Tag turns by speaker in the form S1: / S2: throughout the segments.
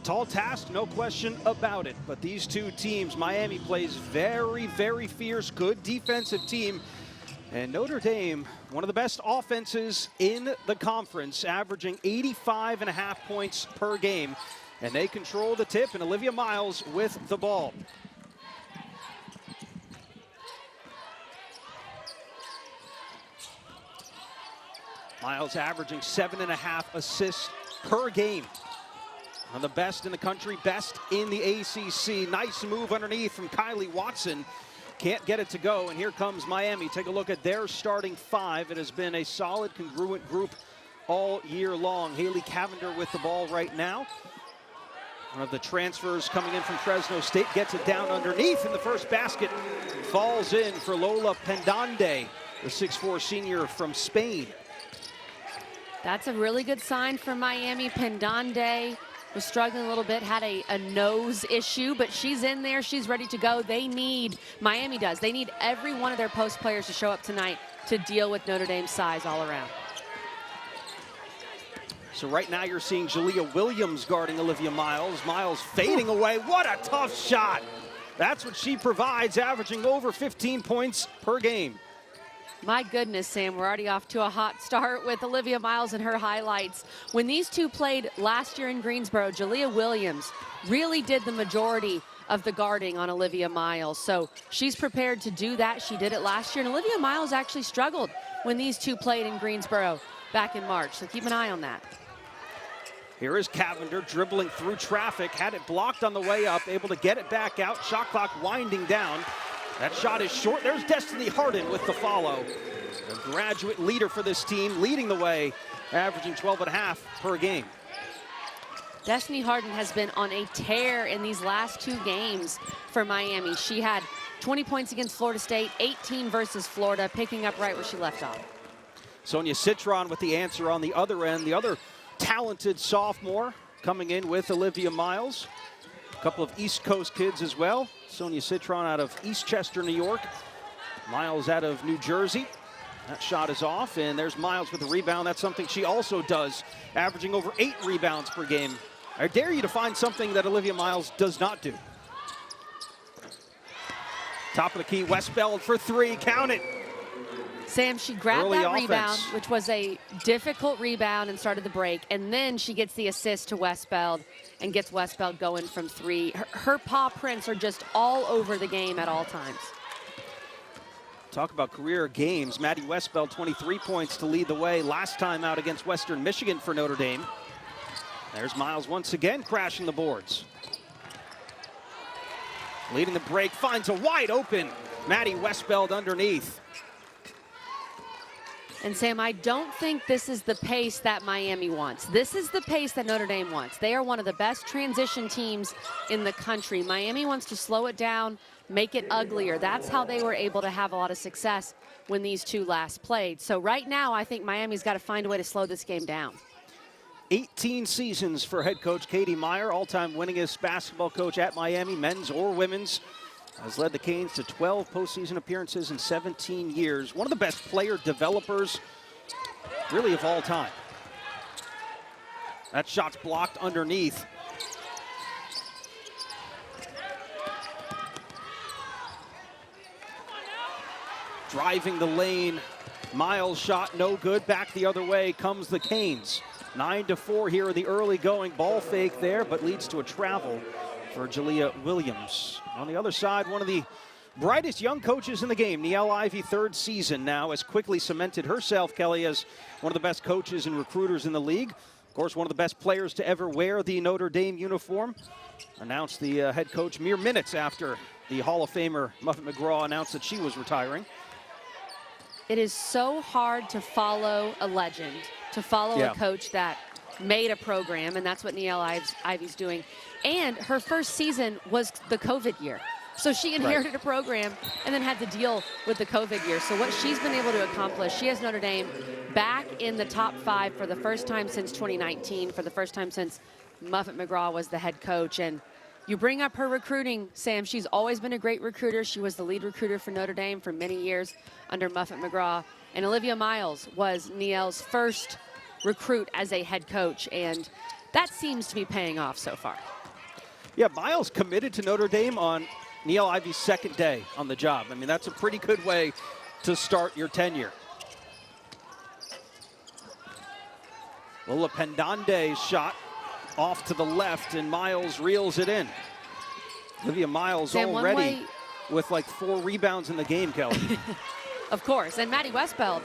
S1: Tall task, no question about it. But these two teams, Miami plays very, very fierce, good defensive team. And Notre Dame, one of the best offenses in the conference, averaging 85.5 points per game. And they control the tip, and Olivia Miles with the ball. Miles averaging 7.5 assists per game. One of the best in the country, best in the ACC. Nice move underneath from Kylie Watson. Can't get it to go, and here comes Miami. Take a look at their starting five. It has been a solid, congruent group all year long. Haley Cavinder with the ball right now. One of the transfers coming in from Fresno State gets it down underneath, and the first basket falls in for Lola Pendande, the 6'4" senior from Spain.
S2: That's a really good sign for Miami. Pendande was struggling a little bit, had a nose issue, but she's in there, she's ready to go. Miami does, they need every one of their post players to show up tonight to deal with Notre Dame's size all around.
S1: So right now you're seeing Jalea Williams guarding Olivia Miles. Miles fading away, what a tough shot. That's what she provides, averaging over 15 points per game.
S2: My goodness, Sam, we're already off to a hot start with Olivia Miles and her highlights. When these two played last year in Greensboro, Jalea Williams really did the majority of the guarding on Olivia Miles. So she's prepared to do that. She did it last year, and Olivia Miles actually struggled when these two played in Greensboro back in March. So keep an eye on that.
S1: Here is Cavinder dribbling through traffic, had it blocked on the way up, able to get it back out. Shot clock winding down. That shot is short. There's Destiny Harden with the follow. A graduate leader for this team, leading the way, averaging 12.5 per game.
S2: Destiny Harden has been on a tear in these last two games for Miami. She had 20 points against Florida State, 18 versus Florida, picking up right where she left off.
S1: Sonia Citron with the answer on the other end. The other talented sophomore coming in with Olivia Miles. A couple of East Coast kids as well. Sonia Citron out of Eastchester, New York. Miles out of New Jersey. That shot is off, and there's Miles with the rebound. That's something she also does, averaging over 8 rebounds per game. I dare you to find something that Olivia Miles does not do. Top of the key, Westbeld for 3, count it.
S2: Sam, she grabbed
S1: Early
S2: that
S1: offense.
S2: rebound, which was a difficult rebound, and started the break. And then she gets the assist to Westbeld and gets Westbeld going from 3. Her paw prints are just all over the game at all times.
S1: Talk about career games. Maddy Westbeld, 23 points to lead the way. Last time out against Western Michigan for Notre Dame. There's Miles once again crashing the boards. Leading the break, finds a wide open Maddy Westbeld underneath.
S2: And Sam, I don't think this is the pace that Miami wants. This is the pace that Notre Dame wants. They are one of the best transition teams in the country. Miami wants to slow it down, make it uglier. That's how they were able to have a lot of success when these two last played. So right now, I think Miami's got to find a way to slow this game down.
S1: 18 seasons for head coach Katie Meyer, all-time winningest basketball coach at Miami, men's or women's. Has led the Canes to 12 postseason appearances in 17 years. One of the best player developers, really, of all time. That shot's blocked underneath. Driving the lane. Miles shot no good. Back the other way comes the Canes. 9-4 here in the early going. Ball fake there, but leads to a travel for Jalea Williams. On the other side, one of the brightest young coaches in the game, Niele Ivey, 3rd season now, has quickly cemented herself, Kelly, as one of the best coaches and recruiters in the league. Of course, one of the best players to ever wear the Notre Dame uniform. Announced the head coach mere minutes after the Hall of Famer Muffet McGraw announced that she was retiring.
S2: It is so hard to follow a legend, to follow a coach that made a program, and that's what Niele Ivey's doing. And her first season was the COVID year. So she inherited a program and then had to deal with the COVID year. So what she's been able to accomplish, she has Notre Dame back in the top 5 for the first time since 2019, for the first time since Muffet McGraw was the head coach. And you bring up her recruiting, Sam. She's always been a great recruiter. She was the lead recruiter for Notre Dame for many years under Muffet McGraw. And Olivia Miles was Niele's first recruit as a head coach. And that seems to be paying off so far.
S1: Yeah, Miles committed to Notre Dame on Niele Ivey's second day on the job. I mean, that's a pretty good way to start your tenure. Lola Pendande's shot off to the left, and Miles reels it in. Olivia Miles already with like 4 rebounds in the game, Kelly.
S2: Of course, and Maddy Westbeld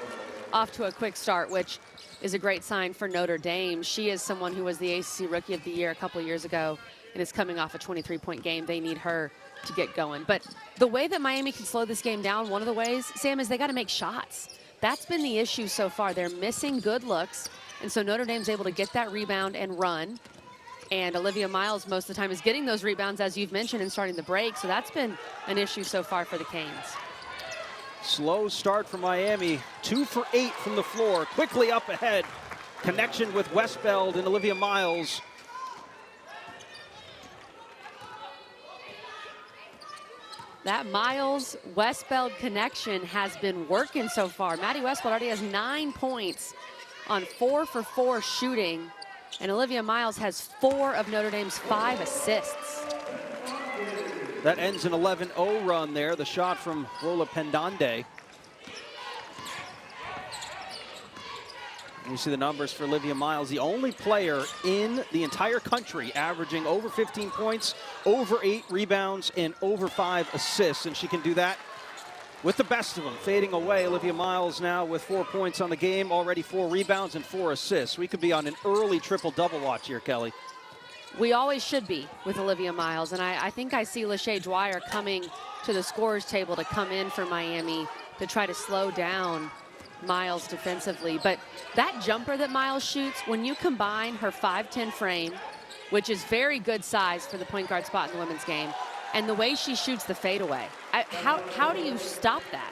S2: off to a quick start, which is a great sign for Notre Dame. She is someone who was the ACC Rookie of the Year a couple years ago and is coming off a 23-point game. They need her to get going. But the way that Miami can slow this game down, one of the ways, Sam, is they got to make shots. That's been the issue so far. They're missing good looks, and so Notre Dame's able to get that rebound and run. And Olivia Miles most of the time is getting those rebounds, as you've mentioned, and starting the break. So that's been an issue so far for the Canes.
S1: Slow start for Miami. 2 for 8 from the floor. Quickly up ahead. Connection with Westbeld and Olivia Miles.
S2: That Miles-Westbeld connection has been working so far. Maddy Westbeld already has 9 points on 4 for 4 shooting. And Olivia Miles has 4 of Notre Dame's 5 assists.
S1: That ends an 11-0 run there. The shot from Lola Pendande. You see the numbers for Olivia Miles, the only player in the entire country averaging over 15 points, over 8 rebounds, and over 5 assists. And she can do that with the best of them. Fading away, Olivia Miles now with 4 points on the game, already 4 rebounds and 4 assists. We could be on an early triple-double watch here, Kelly.
S2: We always should be with Olivia Miles, and I think I see Lachey Dwyer coming to the scorer's table to come in for Miami to try to slow down Miles defensively. But that jumper that Miles shoots, when you combine her 5'10" frame, which is very good size for the point guard spot in the women's game, and the way she shoots the fadeaway, how do you stop that?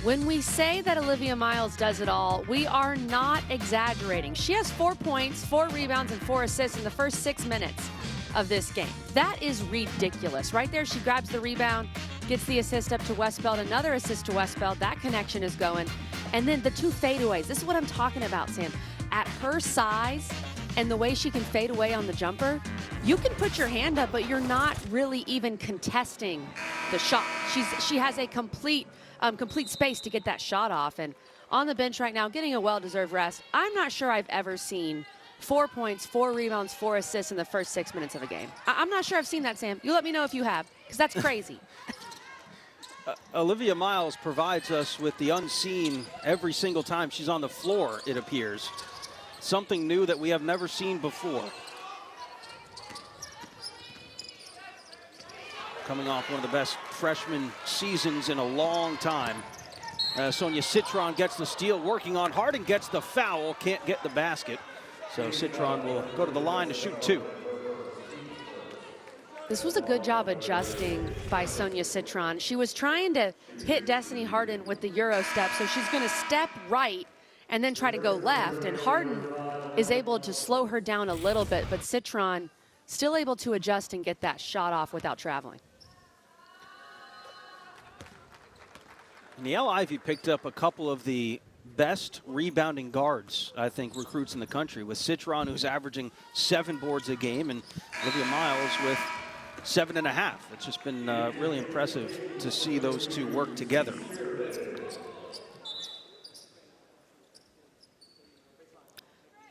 S2: When we say that Olivia Miles does it all, we are not exaggerating. She has 4 points, 4 rebounds, and 4 assists in the first 6 minutes of this game. That is ridiculous. Right there, she grabs the rebound, gets the assist up to Westbeld, another assist to Westbeld. That connection is going. And then the 2 fadeaways. This is what I'm talking about, Sam. At her size and the way she can fade away on the jumper, you can put your hand up, but you're not really even contesting the shot. She has a complete space to get that shot off. And on the bench right now, getting a well-deserved rest. I'm not sure I've ever seen 4 points, 4 rebounds, 4 assists in the first 6 minutes of a game. I'm not sure I've seen that, Sam. You let me know if you have, because that's crazy.
S1: Olivia Miles provides us with the unseen every single time she's on the floor, it appears. Something new that we have never seen before. Coming off one of the best freshman seasons in a long time. Sonia Citron gets the steal, working on Hardin, gets the foul, can't get the basket. So Citron will go to the line to shoot 2.
S2: This was a good job adjusting by Sonia Citron. She was trying to hit Destiny Harden with the Euro step, so she's going to step right and then try to go left. And Hardin is able to slow her down a little bit, but Citron still able to adjust and get that shot off without traveling.
S1: Niele Ivey picked up a couple of the best rebounding guards, I think, recruits in the country, with Citron, who's averaging 7 boards a game, and Olivia Miles with 7.5. It's just been really impressive to see those 2 work together.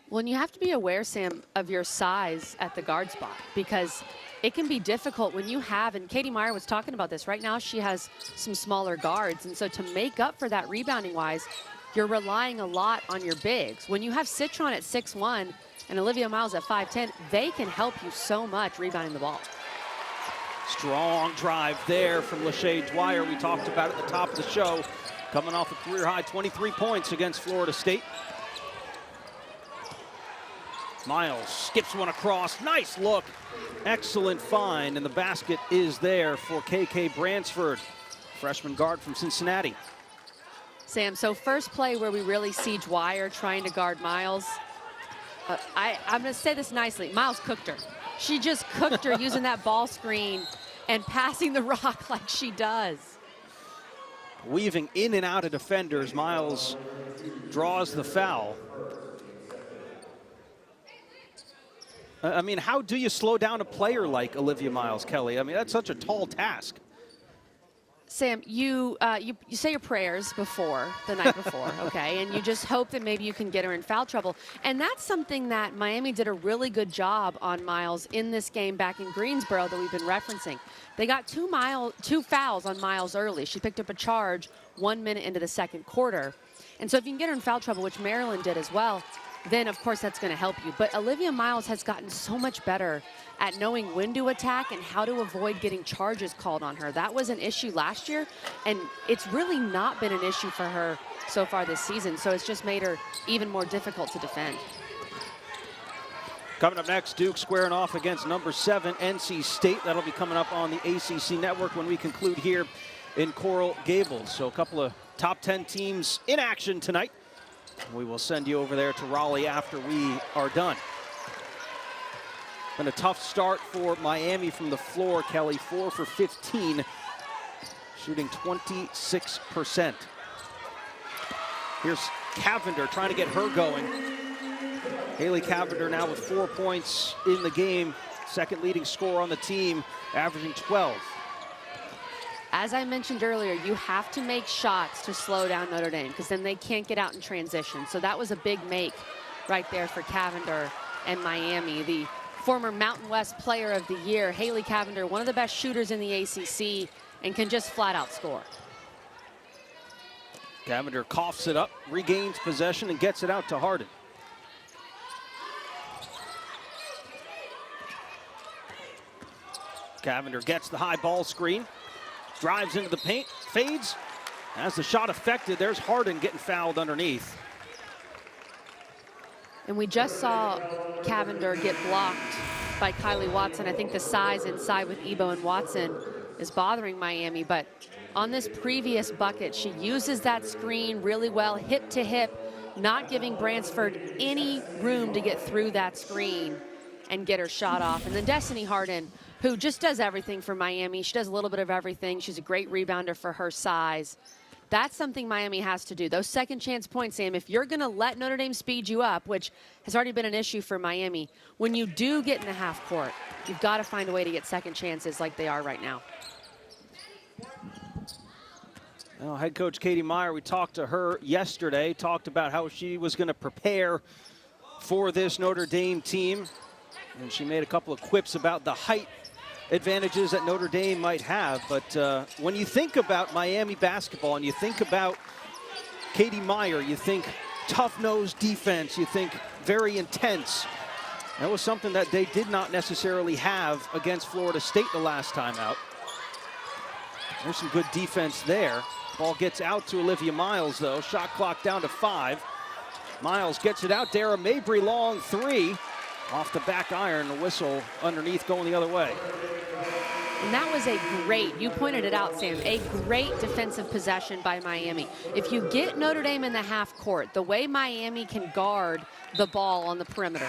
S2: Well, and you have to be aware, Sam, of your size at the guard spot, because it can be difficult when you have, and Katie Meyer was talking about this, right now she has some smaller guards, and so to make up for that rebounding-wise, you're relying a lot on your bigs. When you have Citron at 6'1" and Olivia Miles at 5'10", they can help you so much rebounding the ball.
S1: Strong drive there from Lachey Dwyer. We talked about at the top of the show. Coming off a career-high 23 points against Florida State. Miles skips one across. Nice look. Excellent find, and the basket is there for KK Bransford, freshman guard from Cincinnati.
S2: Sam, so first play where we really see Dwyer trying to guard Miles. I'm going to say this nicely. Miles cooked her. She just cooked her using that ball screen and passing the rock like she does.
S1: Weaving in and out of defenders, Miles draws the foul. I mean, how do you slow down a player like Olivia Miles, Kelly? I mean, that's such a tall task.
S2: Sam, you say your prayers before, the night before, okay? And you just hope that maybe you can get her in foul trouble. And that's something that Miami did a really good job on Miles in this game back in Greensboro that we've been referencing. They got two fouls on Miles early. She picked up a charge 1 minute into the second quarter. And so if you can get her in foul trouble, which Maryland did as well, then of course that's going to help you. But Olivia Miles has gotten so much better at knowing when to attack and how to avoid getting charges called on her. That was an issue last year, and it's really not been an issue for her so far this season. So it's just made her even more difficult to defend.
S1: Coming up next, Duke squaring off against number 7, NC State. That'll be coming up on the ACC network when we conclude here in Coral Gables. So a couple of top 10 teams in action tonight. We will send you over there to Raleigh after we are done. Been a tough start for Miami from the floor, Kelly. 4 for 15, shooting 26%. Here's Cavinder trying to get her going. Haley Cavinder now with 4 points in the game. Second leading scorer on the team, averaging 12.
S2: As I mentioned earlier, you have to make shots to slow down Notre Dame because then they can't get out in transition. So that was a big make right there for Cavinder and Miami. The former Mountain West Player of the Year, Haley Cavinder, one of the best shooters in the ACC, and can just flat out score.
S1: Cavinder coughs it up, regains possession, and gets it out to Hardin. Cavinder gets the high ball screen, drives into the paint, fades. As the shot affected, there's Hardin getting fouled underneath.
S2: And we just saw Cavinder get blocked by Kylie Watson. I think the size inside with Ebo and Watson is bothering Miami, but on this previous bucket, she uses that screen really well, hip to hip, not giving Bransford any room to get through that screen and get her shot off. And then Destiny Harden, who just does everything for Miami. She does a little bit of everything. She's a great rebounder for her size. That's something Miami has to do. Those second chance points, Sam, if you're going to let Notre Dame speed you up, which has already been an issue for Miami, when you do get in the half court, you've got to find a way to get second chances like they are right now.
S1: Well, head coach Katie Meyer, we talked to her yesterday, talked about how she was going to prepare for this Notre Dame team. And she made a couple of quips about the height advantages that Notre Dame might have. But when you think about Miami basketball and you think about Katie Meyer, you think tough-nosed defense, you think very intense. That was something that they did not necessarily have against Florida State the last time out. There's some good defense there. Ball gets out to Olivia Miles, though. Shot clock down to 5. Miles gets it out. Dara Mabry, long 3. Off the back iron, the whistle underneath going the other way.
S2: And that was a great, you pointed it out, Sam, a great defensive possession by Miami. If you get Notre Dame in the half court, the way Miami can guard the ball on the perimeter,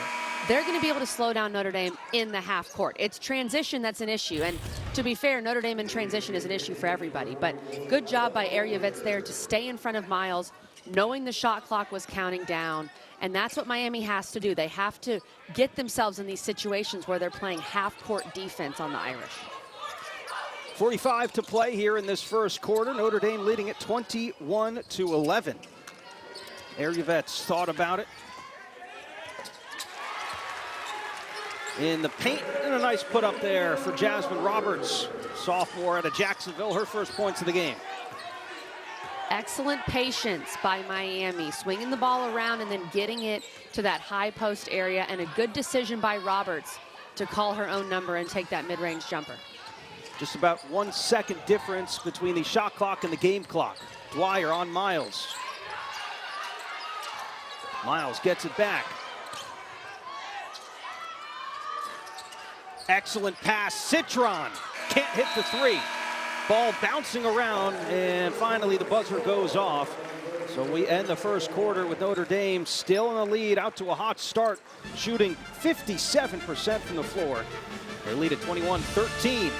S2: they're going to be able to slow down Notre Dame in the half court. It's transition that's an issue. And to be fair, Notre Dame in transition is an issue for everybody. But good job by Ariavets there to stay in front of Miles, knowing the shot clock was counting down. And that's what Miami has to do. They have to get themselves in these situations where they're playing half-court defense on the Irish.
S1: 45 to play here in this first quarter. Notre Dame leading at 21-11. Ariavets thought about it. In the paint, and a nice put up there for Jasmine Roberts, sophomore out of Jacksonville, her first points of the game.
S2: Excellent patience by Miami, swinging the ball around and then getting it to that high post area, and a good decision by Roberts to call her own number and take that mid-range jumper.
S1: Just about 1 second difference between the shot clock and the game clock. Dwyer on Miles. Miles gets it back. Excellent pass, Citron can't hit the 3. Ball bouncing around, and finally the buzzer goes off. So we end the first quarter with Notre Dame still in the lead, out to a hot start, shooting 57% from the floor. They lead at 21-13.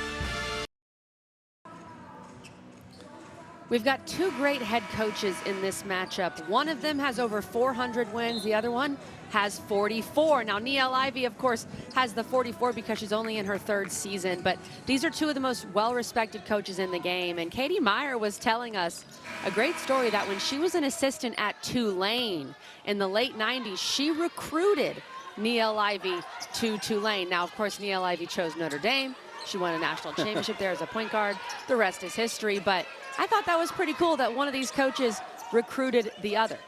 S2: We've got two great head coaches in this matchup. One of them has over 400 wins. The other one has 44. Now, Niele Ivey, of course, has the 44 because she's only in her third season. But these are two of the most well-respected coaches in the game. And Katie Meyer was telling us a great story that when she was an assistant at Tulane in the late 90s, she recruited Niele Ivey to Tulane. Now, of course, Niele Ivey chose Notre Dame. She won a national championship there as a point guard. The rest is history. But I thought that was pretty cool that one of these coaches recruited the other.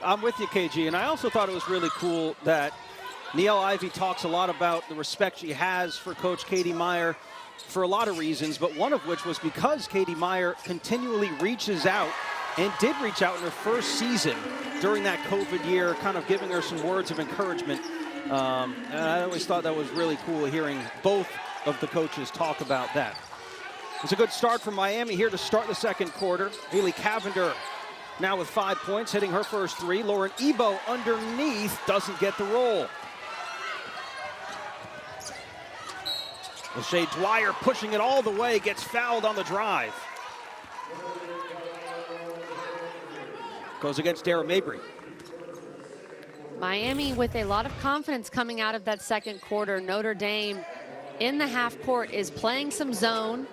S1: I'm with you, KG, and I also thought it was really cool that Niele Ivey talks a lot about the respect she has for Coach Katie Meyer for a lot of reasons, but one of which was because Katie Meyer continually reaches out and did reach out in her first season during that COVID year, kind of giving her some words of encouragement. And I always thought that was really cool hearing both of the coaches talk about that. It's a good start for Miami here to start the second quarter. Haley Cavinder now with 5 points, hitting her first three. Lauren Ebo underneath doesn't get the roll. Lachey Dwyer pushing it all the way, gets fouled on the drive. Goes against Dara Mabry.
S2: Miami with a lot of confidence coming out of that second quarter. Notre Dame in the half court is playing some zone.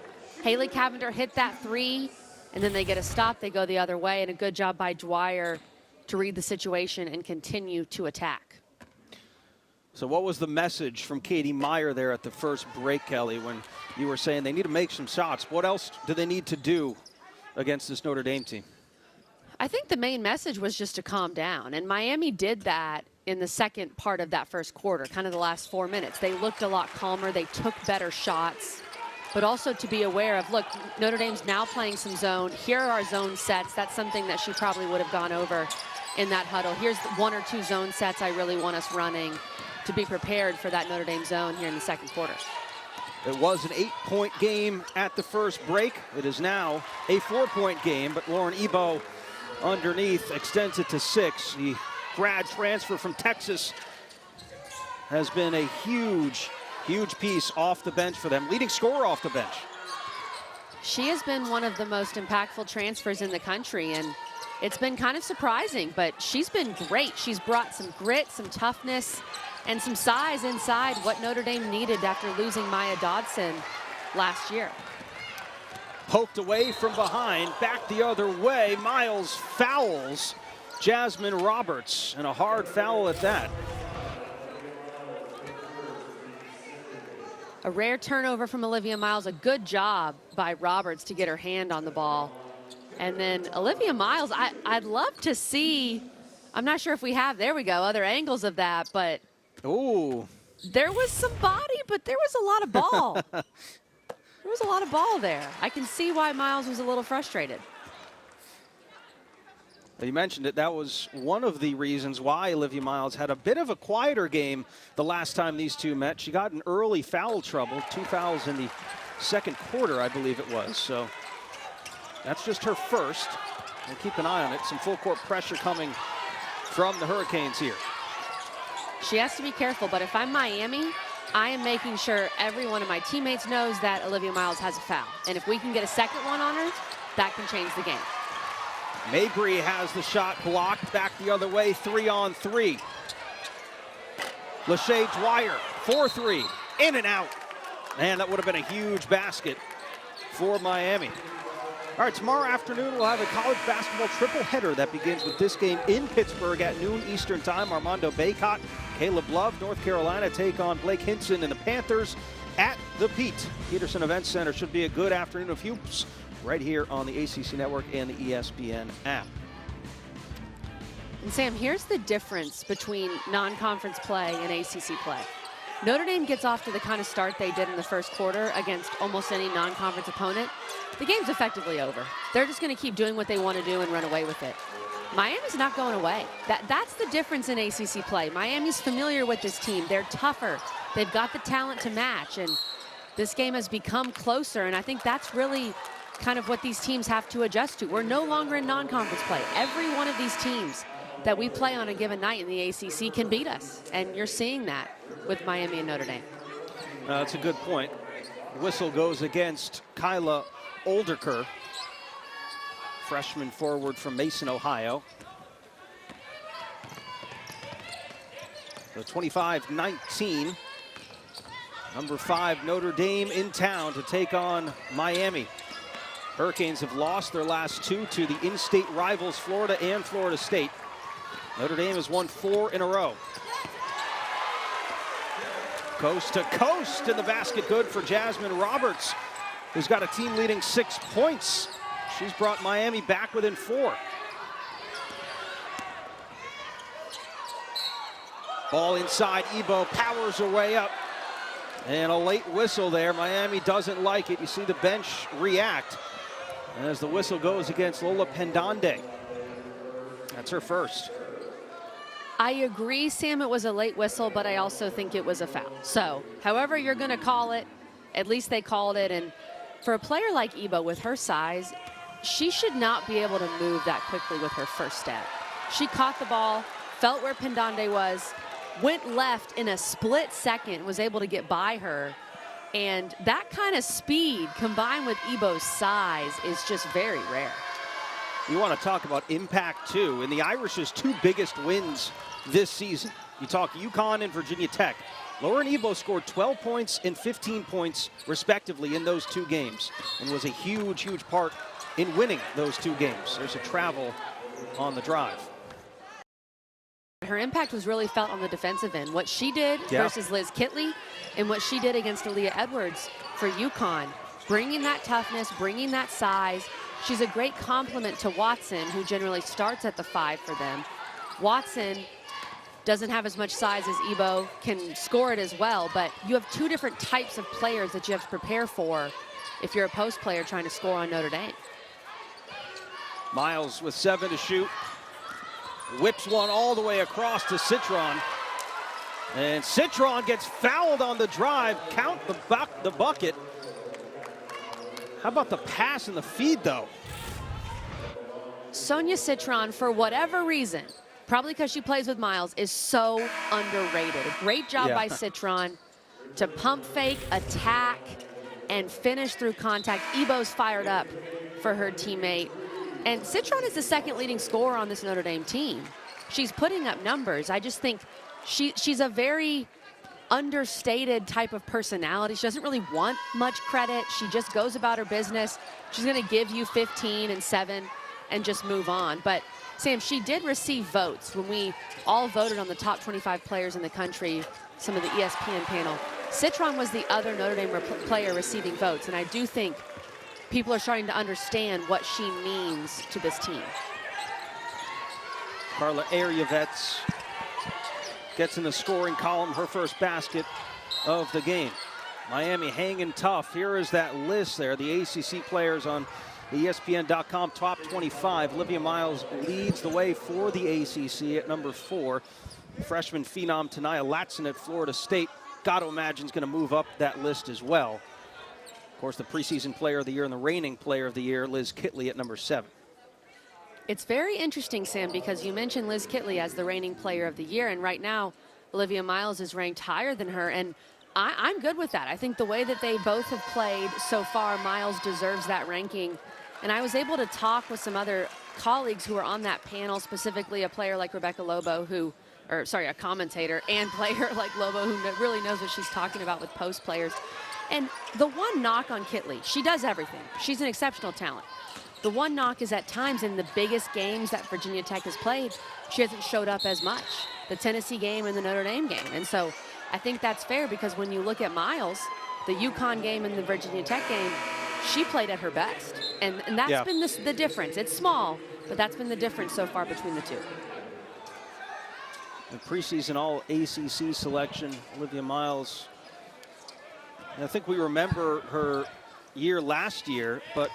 S2: Haley Cavinder hit that three, and then they get a stop. They go the other way, and a good job by Dwyer to read the situation and continue to attack.
S1: So what was the message from Katie Meyer there at the first break, Kelly, when you were saying they need to make some shots? What else do they need to do against this Notre Dame team?
S2: I think the main message was just to calm down, and Miami did that in the second part of that first quarter, kind of the last 4 minutes. They looked a lot calmer. They took better shots, but also to be aware of, look, Notre Dame's now playing some zone. Here are our zone sets. That's something that she probably would have gone over in that huddle. Here's the 1 or 2 zone sets I really want us running to be prepared for that Notre Dame zone here in the second quarter.
S1: It was an 8-point game at the first break. It is now a 4-point game, but Lauren Ebo underneath extends it to 6. The grad transfer from Texas has been a huge piece off the bench for them, leading scorer off the bench.
S2: She has been one of the most impactful transfers in the country, and it's been kind of surprising, but she's been great. She's brought some grit, some toughness, and some size inside what Notre Dame needed after losing Maya Dodson last year.
S1: Poked away from behind, back the other way. Miles fouls Jasmine Roberts, and a hard foul at that.
S2: A rare turnover from Olivia Miles. A good job by Roberts to get her hand on the ball. And then Olivia Miles, I'd love to see, I'm not sure if we have, there we go, other angles of that, but
S1: ooh, there
S2: was some body, but there was a lot of ball. There was a lot of ball there. I can see why Miles was a little frustrated.
S1: You mentioned it. That was one of the reasons why Olivia Miles had a bit of a quieter game the last time these two met. She got in early foul trouble, 2 fouls in the second quarter, I believe it was. So that's just her first. We'll keep an eye on it. Some full court pressure coming from the Hurricanes here.
S2: She has to be careful, but if I'm Miami, I am making sure every one of my teammates knows that Olivia Miles has a foul. And if we can get a second one on her, that can change the game.
S1: Mabry has the shot blocked, back the other way, 3-on-3. Lachey Dwyer, 4-3, in and out. Man, that would have been a huge basket for Miami. All right, tomorrow afternoon we'll have a college basketball triple header that begins with this game in Pittsburgh at noon Eastern time. Armando Bacot, Caleb Love, North Carolina take on Blake Hinson and the Panthers at the Pete Peterson Events Center. Should be a good afternoon of hoops right here on the ACC Network and the ESPN app.
S2: And Sam, here's the difference between non-conference play and ACC play. Notre Dame gets off to the kind of start they did in the first quarter against almost any non-conference opponent. The game's effectively over. They're just going to keep doing what they want to do and run away with it. Miami's not going away. That's the difference in ACC play. Miami's familiar with this team. They're tougher. They've got the talent to match, and this game has become closer, and I think that's really kind of what these teams have to adjust to. We're no longer in non-conference play. Every one of these teams that we play on a given night in the ACC can beat us, and you're seeing that with Miami and Notre Dame.
S1: That's a good point. Whistle goes against Kyla Olderker. freshman forward from Mason, Ohio. So 25-19. Number 5 Notre Dame in town to take on Miami. Hurricanes have lost their last 2 to the in-state rivals Florida and Florida State. Notre Dame has won 4 in a row. Coast to coast, and the basket good for Jasmine Roberts, who's got a team leading 6 points. She's brought Miami back within 4. Ball inside, Ebo powers her way up. And a late whistle there. Miami doesn't like it. You see the bench react as the whistle goes against Lola Pendande. That's her first.
S2: I agree, Sam, it was a late whistle, but I also think it was a foul. So, however you're going to call it, at least they called it. And for a player like Ebo with her size, she should not be able to move that quickly with her first step. She caught the ball, felt where Pendande was, went left in a split second, was able to get by her. And that kind of speed combined with Ebo's size is just very rare.
S1: You want to talk about impact, too. In the Irish's 2 biggest wins this season, you talk UConn and Virginia Tech. Lauren Ebo scored 12 points and 15 points, respectively, in those 2 games, and was a huge, huge part in winning those 2 games. There's a travel on the drive.
S2: Her impact was really felt on the defensive end. What she did versus Liz Kitley and what she did against Aaliyah Edwards for UConn, bringing that toughness, bringing that size. She's a great complement to Watson, who generally starts at the 5 for them. Watson doesn't have as much size as Ebo, can score it as well, but you have 2 different types of players that you have to prepare for if you're a post player trying to score on Notre Dame.
S1: Miles with 7 to shoot. Whips one all the way across to Citron. And Citron gets fouled on the drive. Count the bucket. How about the pass and the feed, though?
S2: Sonia Citron, for whatever reason, probably because she plays with Miles, is so underrated. A great job by Citron to pump fake, attack, and finish through contact. Ebo's fired up for her teammate. And Citron is the 2nd leading scorer on this Notre Dame team. She's putting up numbers. I just think she's a very understated type of personality. She doesn't really want much credit. She just goes about her business. She's going to give you 15 and 7 and just move on. But Sam, she did receive votes when we all voted on the top 25 players in the country, some of the ESPN panel. Citron was the other Notre Dame player receiving votes, and I do think people are starting to understand what she means to this team.
S1: Carla Ariavets gets in the scoring column, her first basket of the game. Miami hanging tough. Here is that list there, the ACC players on the ESPN.com top 25. Olivia Miles leads the way for the ACC at number 4. Freshman phenom Tanaya Latson at Florida State. Got to imagine is going to move up that list as well. Of course, the preseason player of the year and the reigning player of the year, Liz Kitley, at number 7.
S2: It's very interesting, Sam, because you mentioned Liz Kitley as the reigning player of the year, and right now, Olivia Miles is ranked higher than her, and I'm good with that. I think the way that they both have played so far, Miles deserves that ranking. And I was able to talk with some other colleagues who were on that panel, specifically a player like Rebecca Lobo, a commentator and player like Lobo, who really knows what she's talking about with post players. And the one knock on Kitley, she does everything. She's an exceptional talent. The one knock is at times in the biggest games that Virginia Tech has played, she hasn't showed up as much. The Tennessee game and the Notre Dame game. And so I think that's fair, because when you look at Miles, the UConn game and the Virginia Tech game, she played at her best. And that's been the difference. It's small, but that's been the difference so far between the 2.
S1: The preseason all ACC selection, Olivia Miles. And I think we remember her year last year, but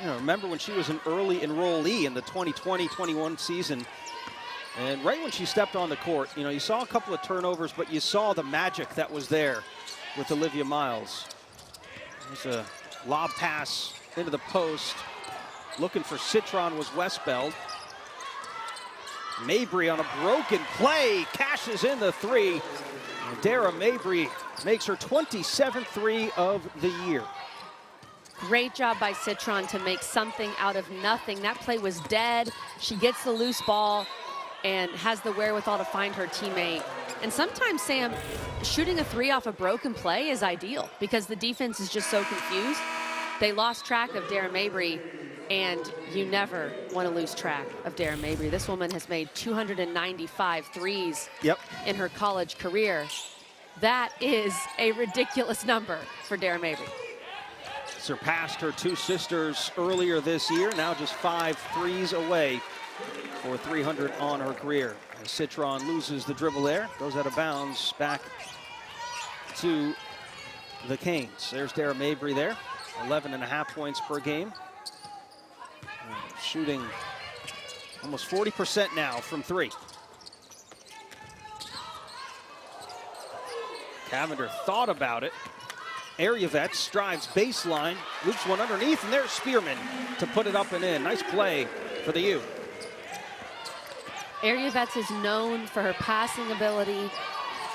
S1: remember when she was an early enrollee in the 2020-21 season. And right when she stepped on the court, you saw a couple of turnovers, but you saw the magic that was there with Olivia Miles. There's a lob pass into the post. Looking for Citron was Westbeld. Mabry on a broken play, cashes in the 3. And Dara Mabry makes her 27th 3 of the year.
S2: Great job by Citron to make something out of nothing. That play was dead. She gets the loose ball and has the wherewithal to find her teammate. And sometimes, Sam, shooting a three off a broken play is ideal because the defense is just so confused. They lost track of Dara Mabry, and you never want to lose track of Dara Mabry. This woman has made 295 threes in her college career. That is a ridiculous number for Dara Mabry.
S1: Surpassed her two sisters earlier this year, now just 5 threes away for 300 on her career. As Citron loses the dribble there, goes out of bounds back to the Canes. There's Dara Mabry there, 11.5 points per game. Shooting almost 40% now from 3. Cavinder thought about it. Ariavets drives baseline, loops one underneath, and there's Spearman to put it up and in. Nice play for the U.
S2: Ariavets is known for her passing ability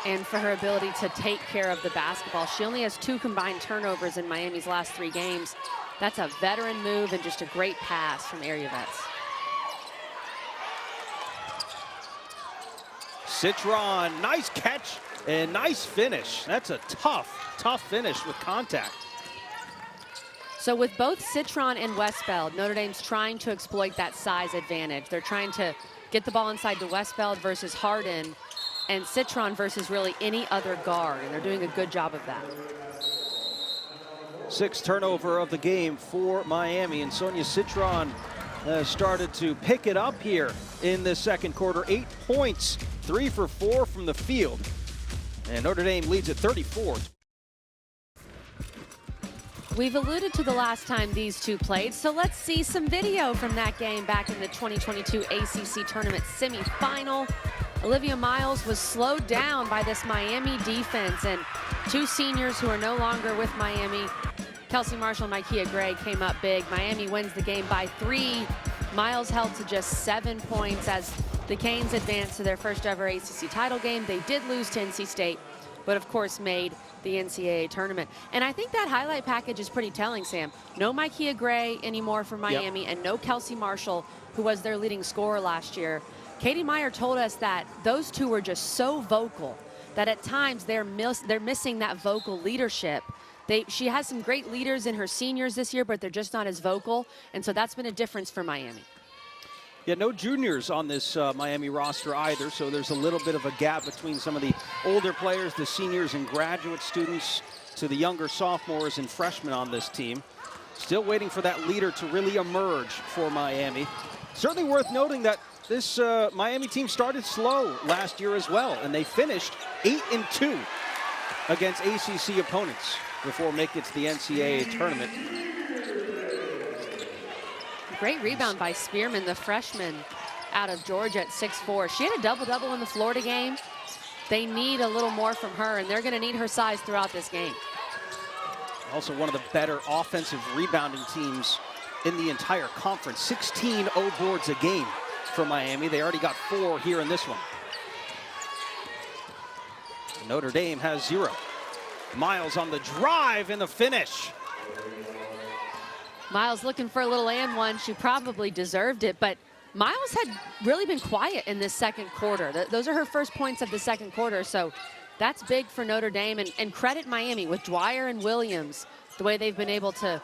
S2: and for her ability to take care of the basketball. She only has 2 combined turnovers in Miami's last 3 games. That's a veteran move and just a great pass from Ariavets.
S1: Citron, nice catch and nice finish. That's a tough finish with contact.
S2: So with both Citron and Westbeld, Notre Dame's trying to exploit that size advantage. They're trying to get the ball inside to Westbeld versus Hardin, and Citron versus really any other guard, and they're doing a good job of that.
S1: 6th turnover of the game for Miami, and Sonia Citron started to pick it up here in the second quarter. 8 points, 3 for 4 from the field, and Notre Dame leads at 34.
S2: We've alluded to the last time these two played, so let's see some video from that game back in the 2022 ACC tournament semifinal. Olivia Miles was slowed down by this Miami defense, and 2 seniors who are no longer with Miami, Kelsey Marshall and Micaiah Gray, came up big. Miami wins the game by 3. Miles held to just 7 points as the Canes advanced to their first ever ACC title game. They did lose to NC State, but of course made the NCAA tournament. And I think that highlight package is pretty telling, Sam. No Micaiah Gray anymore for Miami, and no Kelsey Marshall, who was their leading scorer last year. Katie Meyer told us that those 2 were just so vocal that at times they're missing that vocal leadership. She has some great leaders in her seniors this year, but they're just not as vocal, and so that's been a difference for Miami.
S1: Yeah, no juniors on this Miami roster either, so there's a little bit of a gap between some of the older players, the seniors and graduate students, to the younger sophomores and freshmen on this team. Still waiting for that leader to really emerge for Miami. Certainly worth noting that this Miami team started slow last year as well, and they finished 8-2 against ACC opponents before making it to the NCAA tournament.
S2: Great rebound by Spearman, the freshman out of Georgia at 6'4". She had a double-double in the Florida game. They need a little more from her, and they're going to need her size throughout this game.
S1: Also one of the better offensive rebounding teams in the entire conference. 16 boards a game for Miami. They already got 4 here in this one. Notre Dame has 0. Miles on the drive and the finish.
S2: Miles looking for a little and one. She probably deserved it, but Miles had really been quiet in this second quarter. Those are her first points of the second quarter, so that's big for Notre Dame. And credit Miami with Dwyer and Williams, the way they've been able to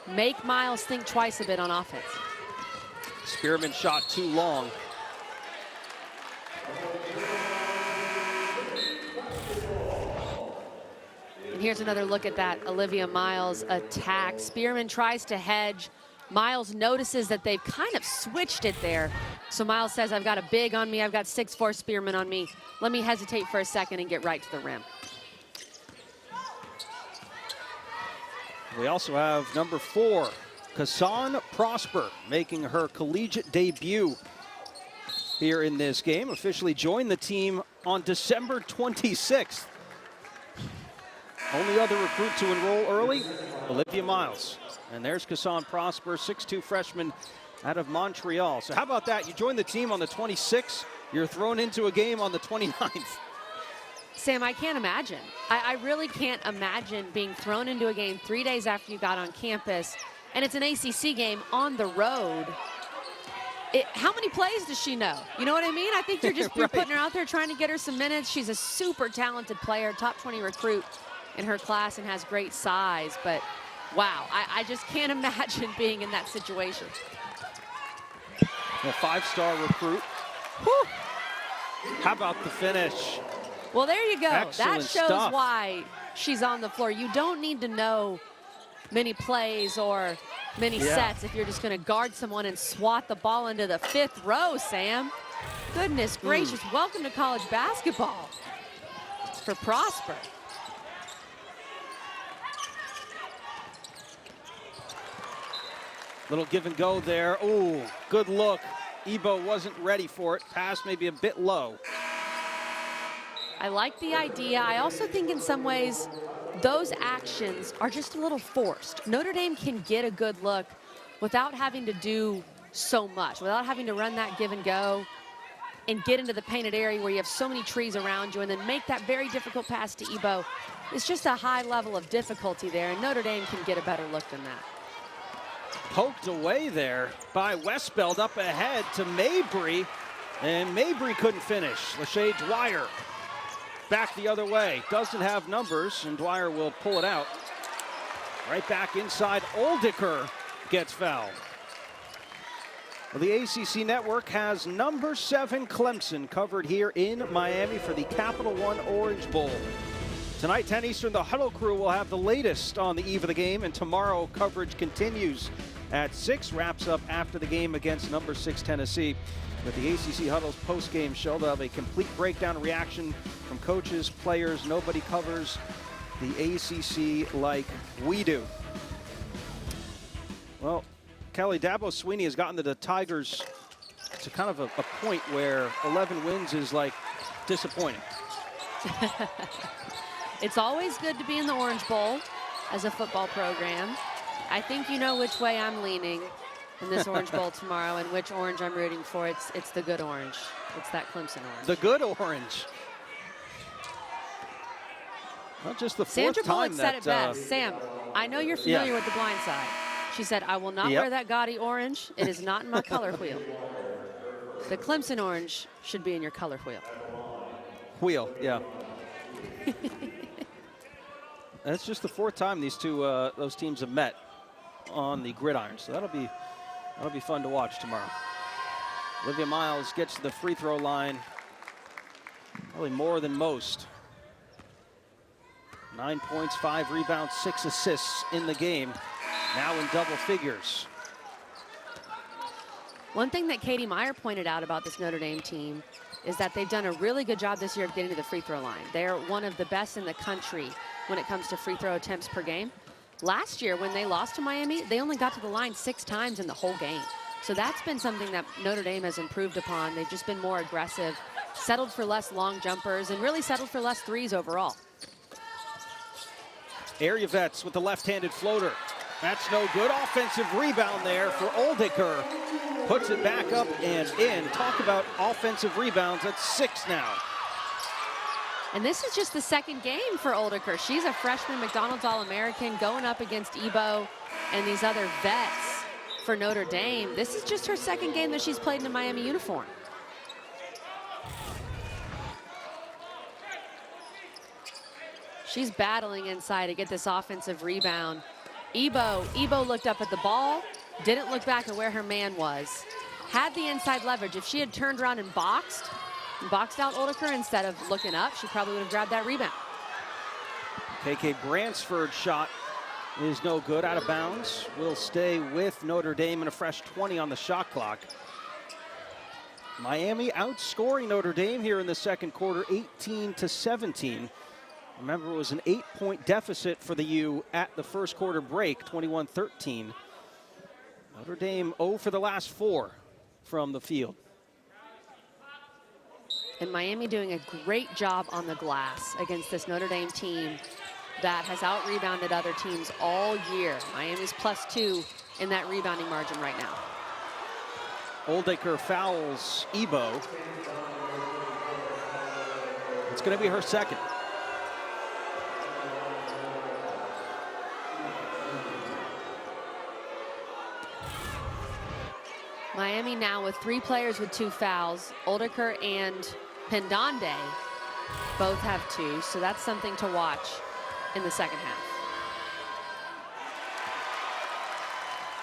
S2: make Miles think twice a bit on offense.
S1: Spearman shot too long.
S2: And here's another look at that Olivia Miles attack. Spearman tries to hedge. Miles notices that they've kind of switched it there. So Miles says, I've got a big on me. I've got 6'4" Spearman on me. Let me hesitate for a second and get right to the rim.
S1: We also have number 4, Kassan Prosper, making her collegiate debut here in this game. Officially joined the team on December 26th. Only other recruit to enroll early, Olivia Miles. And there's Kassan Prosper, 6'2" freshman out of Montreal. So how about that? You join the team on the 26th, you're thrown into a game on the 29th.
S2: Sam, I can't imagine. I really can't imagine being thrown into a game 3 days after you got on campus, and it's an ACC game on the road. How many plays does she know? You know what I mean? I think you're just you're putting her out there trying to get her some minutes. She's a super talented player, top 20 recruit in her class, and has great size. But, wow, I just can't imagine being in that situation.
S1: A 5-star recruit.
S2: Whew.
S1: How about the finish?
S2: Well, there you go.
S1: Excellent
S2: that shows
S1: stuff.
S2: why she's on the floor. You don't need to know many plays or many sets if you're just going to guard someone and swat the ball into the 5th row, Sam. Goodness gracious. Welcome to college basketball for Prosper.
S1: Little give and go there. Ooh, good look. Ebo wasn't ready for it. Pass maybe a bit low.
S2: I like the idea. I also think in some ways those actions are just a little forced. Notre Dame can get a good look without having to do so much, without having to run that give and go and get into the painted area where you have so many trees around you and then make that very difficult pass to Ebo. It's just a high level of difficulty there, and Notre Dame can get a better look than that.
S1: Poked away there by Westbeld, up ahead to Mabry, and Mabry couldn't finish. Lachey Dwyer back the other way. Doesn't have numbers, and Dwyer will pull it out. Right back inside. Oldiker gets fouled. Well, the ACC Network has number 7 Clemson covered here in Miami for the Capital One Orange Bowl. Tonight, 10 Eastern, the Huddle Crew will have the latest on the eve of the game, and tomorrow coverage continues at 6, wraps up after the game against number 6 Tennessee. With the ACC Huddle's post-game show, they'll have a complete breakdown and reaction from coaches, players. Nobody covers the ACC like we do. Well, Kelly, Dabo Sweeney has gotten the Tigers to kind of a point where 11 wins is like disappointing.
S2: It's always good to be in the Orange Bowl as a football program. I think you know which way I'm leaning in this Orange Bowl tomorrow and which orange I'm rooting for. It's the good orange. It's that Clemson orange.
S1: The good orange. Not just the fourth
S2: Sandra Bullock
S1: time
S2: said it best. Sam, I know you're familiar with the blind side. She said, I will not wear that gaudy orange. It is not in my color wheel. The Clemson orange should be in your color wheel.
S1: Wheel, yeah. That's just the fourth time these those teams have met on the gridiron, so that'll be fun to watch tomorrow. Olivia Miles gets to the free throw line, probably more than most. 9 points, 5 rebounds, 6 assists in the game, now in double figures.
S2: One thing that Katie Meyer pointed out about this Notre Dame team is that they've done a really good job this year of getting to the free throw line. They're one of the best in the country when it comes to free throw attempts per game. Last year, when they lost to Miami, they only got to the line 6 times in the whole game. So that's been something that Notre Dame has improved upon. They've just been more aggressive, settled for less long jumpers, and really settled for less threes overall.
S1: Area Vets with the left-handed floater. That's no good. Offensive rebound there for Oldiker. Puts it back up and in. Talk about offensive rebounds. That's 6 now.
S2: And this is just the second game for Oldiker. She's a freshman McDonald's All-American going up against Ebo and these other vets for Notre Dame. This is just her second game that she's played in a Miami uniform. She's battling inside to get this offensive rebound. Ebo looked up at the ball, didn't look back at where her man was. Had the inside leverage. If she had turned around and boxed out Oldiker instead of looking up, she probably would have grabbed that rebound.
S1: KK Bransford's shot is no good, out of bounds. Will stay with Notre Dame and a fresh 20 on the shot clock. Miami outscoring Notre Dame here in the second quarter, 18-17. Remember, it was an 8-point deficit for the U at the first quarter break, 21-13. Notre Dame 0 for the last 4 from the field.
S2: And Miami doing a great job on the glass against this Notre Dame team that has out-rebounded other teams all year. Miami's +2 in that rebounding margin right now. Oldiker
S1: fouls Ebo. That's going to be her second.
S2: Miami now with 3 players with 2 fouls. Oldeker and Pendande both have 2, so that's something to watch in the second half.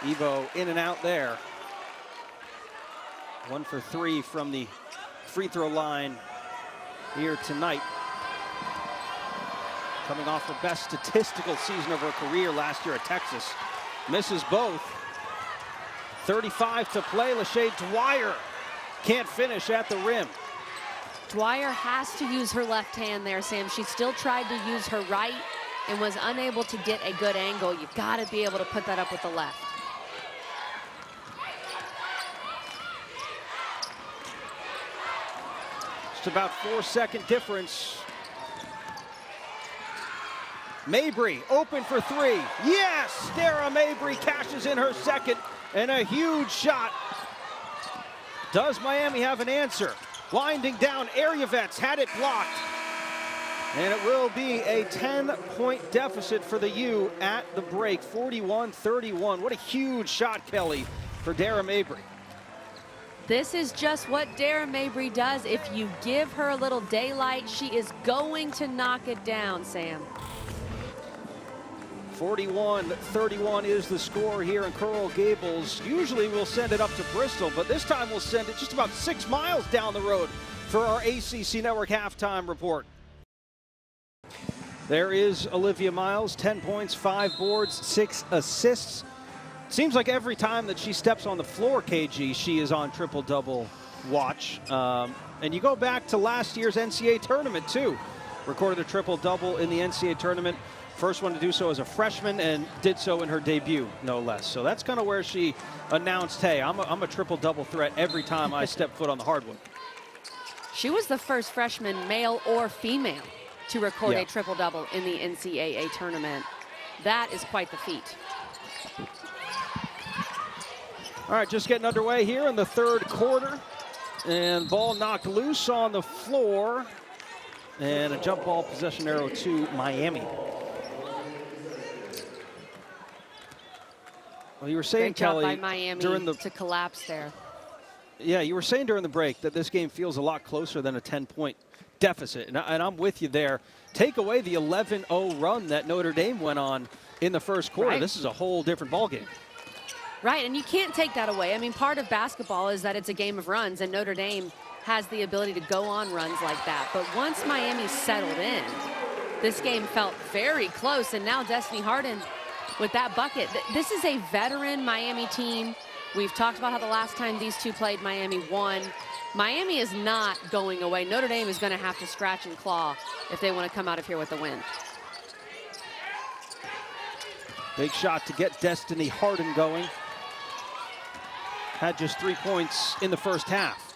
S1: Evo in and out there. 1 for 3 from the free throw line here tonight. Coming off her best statistical season of her career last year at Texas. Misses both. 35 to play. Lachey Dwyer can't finish at the rim.
S2: Dwyer has to use her left hand there, Sam. She still tried to use her right and was unable to get a good angle. You've got to be able to put that up with the left.
S1: Just about 4-second difference. Mabry open for 3. Yes, Dara Mabry cashes in her second, and a huge shot. Does Miami have an answer? Winding down, Ariavets had it blocked. And it will be a 10-point deficit for the U at the break, 41-31. What a huge shot, Kelly, for Dara Mabry.
S2: This is just what Dara Mabry does. If you give her a little daylight, she is going to knock it down, Sam.
S1: 41-31 is the score here in Coral Gables. Usually we'll send it up to Bristol, but this time we'll send it just about 6 miles down the road for our ACC Network halftime report. There is Olivia Miles, 10 points, 5 boards, 6 assists. Seems like every time that she steps on the floor, KG, she is on triple-double watch. And you go back to last year's NCAA tournament, too. Recorded a triple-double in the NCAA tournament. First one to do so as a freshman, and did so in her debut, no less. So that's kind of where she announced, hey, I'm a triple-double threat every time I step foot on the hardwood.
S2: She was the first freshman, male or female, to record a triple-double in the NCAA tournament. That is quite the feat.
S1: All right, just getting underway here in the third quarter. And ball knocked loose on the floor. And a jump ball possession arrow to Miami. Well, you were saying,
S2: Great job
S1: Kelly,
S2: by Miami
S1: during the
S2: to collapse there.
S1: Yeah, you were saying during the break that this game feels a lot closer than a 10-point deficit, and I'm with you there. Take away the 11-0 run that Notre Dame went on in the first quarter.
S2: Right.
S1: This is a whole different ballgame.
S2: Right, and you can't take that away. I mean, part of basketball is that it's a game of runs, and Notre Dame has the ability to go on runs like that. But once Miami settled in, this game felt very close, and now Destiny Harden with that bucket. This is a veteran Miami team. We've talked about how the last time these two played, Miami won. Miami is not going away. Notre Dame is going to have to scratch and claw if they want to come out of here with a win.
S1: Big shot to get Destiny Harden going. Had just 3 points in the first half.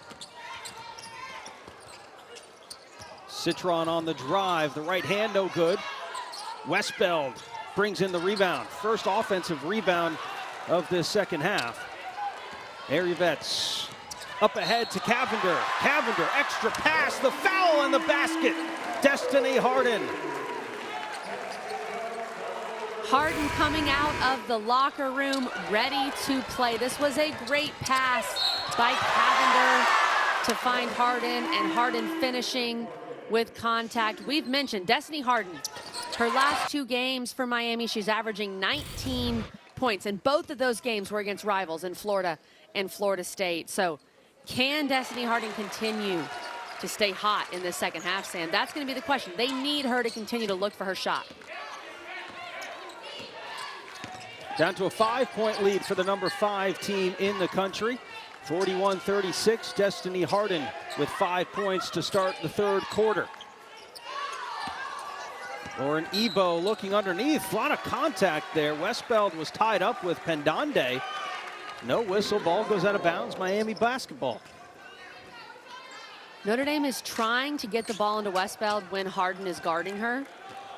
S1: Citron on the drive. The right hand, no good. Westbeld brings in the rebound. First offensive rebound of this second half. Ariavets up ahead to Cavinder. Cavinder, extra pass, the foul and the basket. Destiny Harden.
S2: Harden coming out of the locker room, ready to play. This was a great pass by Cavinder to find Hardin, and Hardin finishing with contact. We've mentioned Destiny Harden. Her last 2 games for Miami, she's averaging 19 points, and both of those games were against rivals in Florida and Florida State. So can Destiny Harden continue to stay hot in this second half, Sam? That's going to be the question. They need her to continue to look for her shot.
S1: Down to a 5-point lead for the number 5 team in the country. 41-36, Destiny Harden with 5 points to start the third quarter. Lauren Ebo looking underneath, a lot of contact there. Westbeld was tied up with Pendande. No whistle, ball goes out of bounds, Miami basketball.
S2: Notre Dame is trying to get the ball into Westbeld when Hardin is guarding her.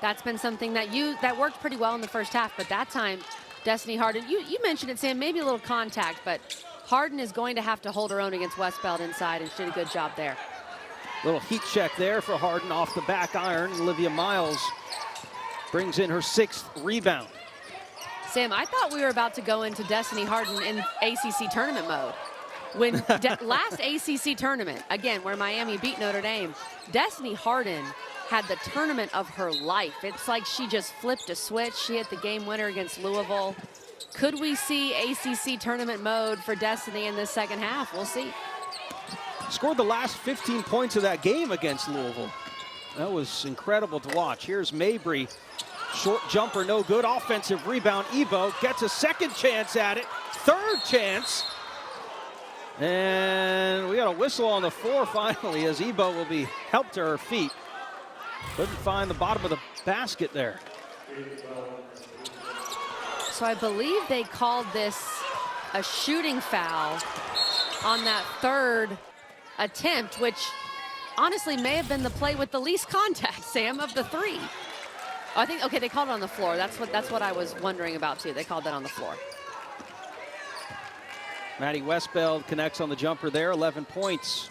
S2: That's been something that worked pretty well in the first half, but that time, Destiny Harden, you mentioned it, Sam, maybe a little contact, but Hardin is going to have to hold her own against Westbeld inside, and she did a good job there.
S1: Little heat check there for Harden off the back iron. Olivia Miles brings in her 6th rebound.
S2: Sam, I thought we were about to go into Destiny Harden in ACC tournament mode. When last ACC tournament, again, where Miami beat Notre Dame, Destiny Harden had the tournament of her life. It's like she just flipped a switch. She hit the game winner against Louisville. Could we see ACC tournament mode for Destiny in this second half? We'll see.
S1: Scored the last 15 points of that game against Louisville. That was incredible to watch. Here's Mabry. Short jumper, no good. Offensive rebound. Ebo gets a second chance at it. Third chance. And we got a whistle on the floor finally as Ebo will be helped to her feet. Couldn't find the bottom of the basket there.
S2: So I believe they called this a shooting foul on that third attempt, which honestly may have been the play with the least contact, Sam, of the 3. I think, okay, they called it on the floor. That's what I was wondering about too. They called that on the floor.
S1: Maddy Westbeld connects on the jumper there. 11 points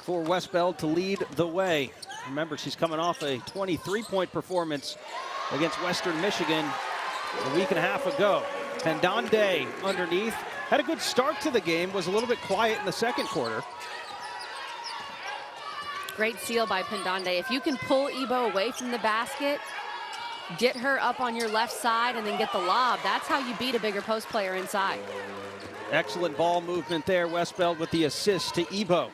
S1: for Westbeld to lead the way. Remember, she's coming off a 23-point performance against Western Michigan a week and a half ago. Pendande underneath. Had a good start to the game, was a little bit quiet in the second quarter.
S2: Great steal by Pendande. If you can pull Ebo away from the basket, get her up on your left side, and then get the lob, that's how you beat a bigger post player inside.
S1: Excellent ball movement there. Westbeld with the assist to Ebo.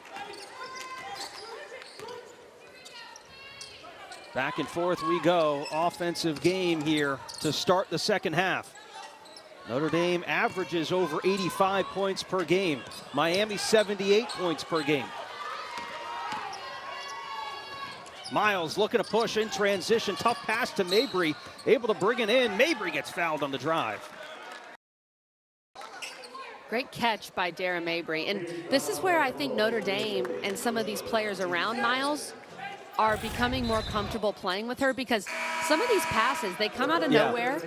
S1: Back and forth we go. Offensive game here to start the second half. Notre Dame averages over 85 points per game. Miami 78 points per game. Miles looking to push in transition. Tough pass to Mabry. Able to bring it in. Mabry gets fouled on the drive.
S2: Great catch by Dara Mabry. And this is where I think Notre Dame and some of these players around Miles are becoming more comfortable playing with her, because some of these passes, they come out of nowhere,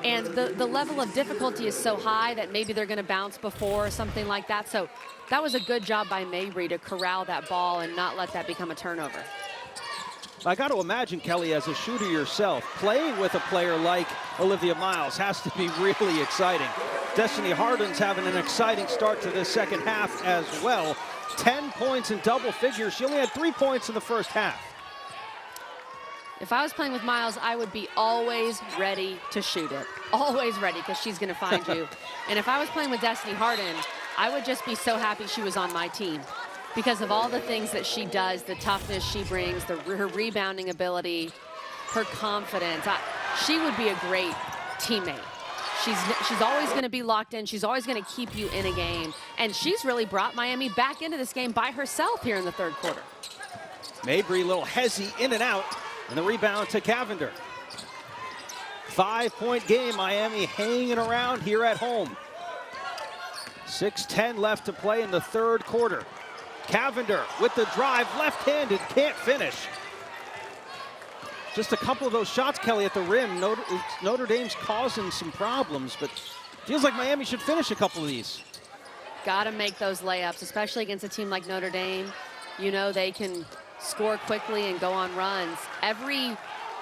S2: and the level of difficulty is so high that maybe they're going to bounce before or something like that. So that was a good job by Mabry to corral that ball and not let that become a turnover.
S1: I got to imagine, Kelly, as a shooter yourself, playing with a player like Olivia Miles has to be really exciting. Destiny Harden's having an exciting start to this second half as well. 10 points in double figures. She only had 3 points in the first half.
S2: If I was playing with Miles, I would be always ready to shoot it. Always ready, because she's going to find you. And if I was playing with Destiny Harden, I would just be so happy she was on my team, because of all the things that she does, the toughness she brings, her rebounding ability, her confidence. She would be a great teammate. She's always going to be locked in. She's always going to keep you in a game. And she's really brought Miami back into this game by herself here in the third quarter.
S1: Mabry, little hezzy in and out. And the rebound to Cavinder. 5-point game. Miami hanging around here at home. 6:10 left to play in the third quarter. Cavinder with the drive, left-handed, can't finish. Just a couple of those shots, Kelly, at the rim. Notre Dame's causing some problems, but feels like Miami should finish a couple of these.
S2: Got to make those layups, especially against a team like Notre Dame. You know they can score quickly and go on runs. Every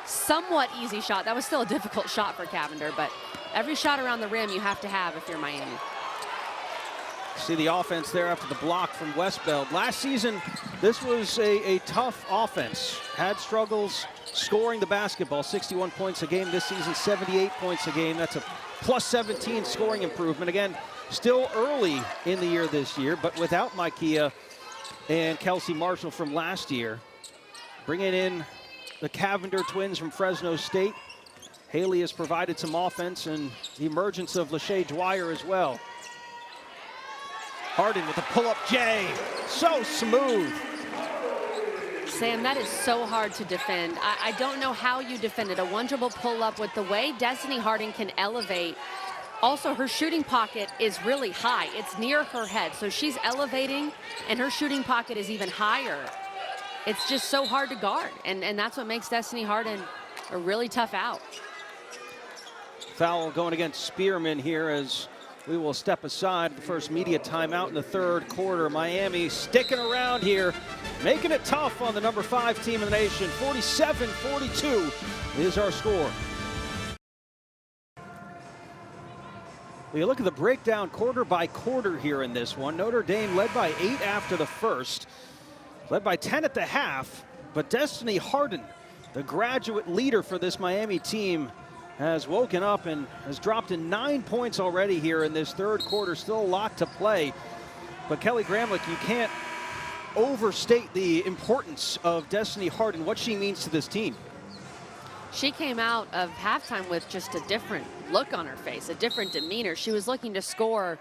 S2: somewhat easy shot, that was still a difficult shot for Cavinder, but every shot around the rim you have to have if you're Miami.
S1: See the offense there after the block from Westbeld. Last season, this was a tough offense. Had struggles scoring the basketball. 61 points a game this season, 78 points a game. That's a plus 17 scoring improvement. Again, still early in the year this year, but without Micaiah and Kelsey Marshall from last year. Bringing in the Cavinder twins from Fresno State. Haley has provided some offense, and the emergence of Lachey Dwyer as well. Hardin with a pull-up J. So smooth.
S2: Sam, that is so hard to defend. I don't know how you defend it. A one-dribble pull-up with the way Destiny Harden can elevate. Also, her shooting pocket is really high. It's near her head, so she's elevating, and her shooting pocket is even higher. It's just so hard to guard, and that's what makes Destiny Harden a really tough out.
S1: Foul going against Spearman here as We will step aside the first media timeout in the third quarter. Miami sticking around here, making it tough on the number 5 team in the nation. 47-42 is our score. Well, you look at the breakdown quarter by quarter here in this one. Notre Dame led by 8 after the first, led by 10 at the half, but Destiny Harden, the graduate leader for this Miami team, has woken up and has dropped in 9 points already here in this third quarter. Still a lot to play. But Kelly Gramlich, you can't overstate the importance of Destiny Harden, what she means to this team.
S2: She came out of halftime with just a different look on her face, a different demeanor. She was looking to score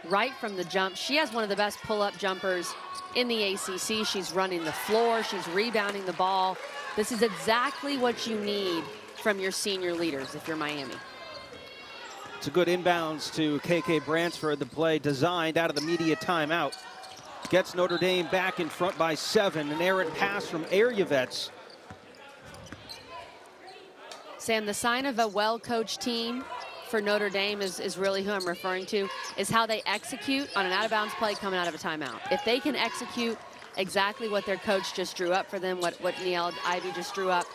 S2: right from the jump. She has one of the best pull-up jumpers in the ACC. She's running the floor. She's rebounding the ball. This is exactly what you need from your senior leaders if you're Miami.
S1: It's a good inbounds to KK Bransford. The play designed out of the media timeout. Gets Notre Dame back in front by 7. An errant pass from Aryavets.
S2: Sam, the sign of a well-coached team for Notre Dame is really who I'm referring to, is how they execute on an out-of-bounds play coming out of a timeout. If they can execute exactly what their coach just drew up for them, what Niele Ivey just drew up,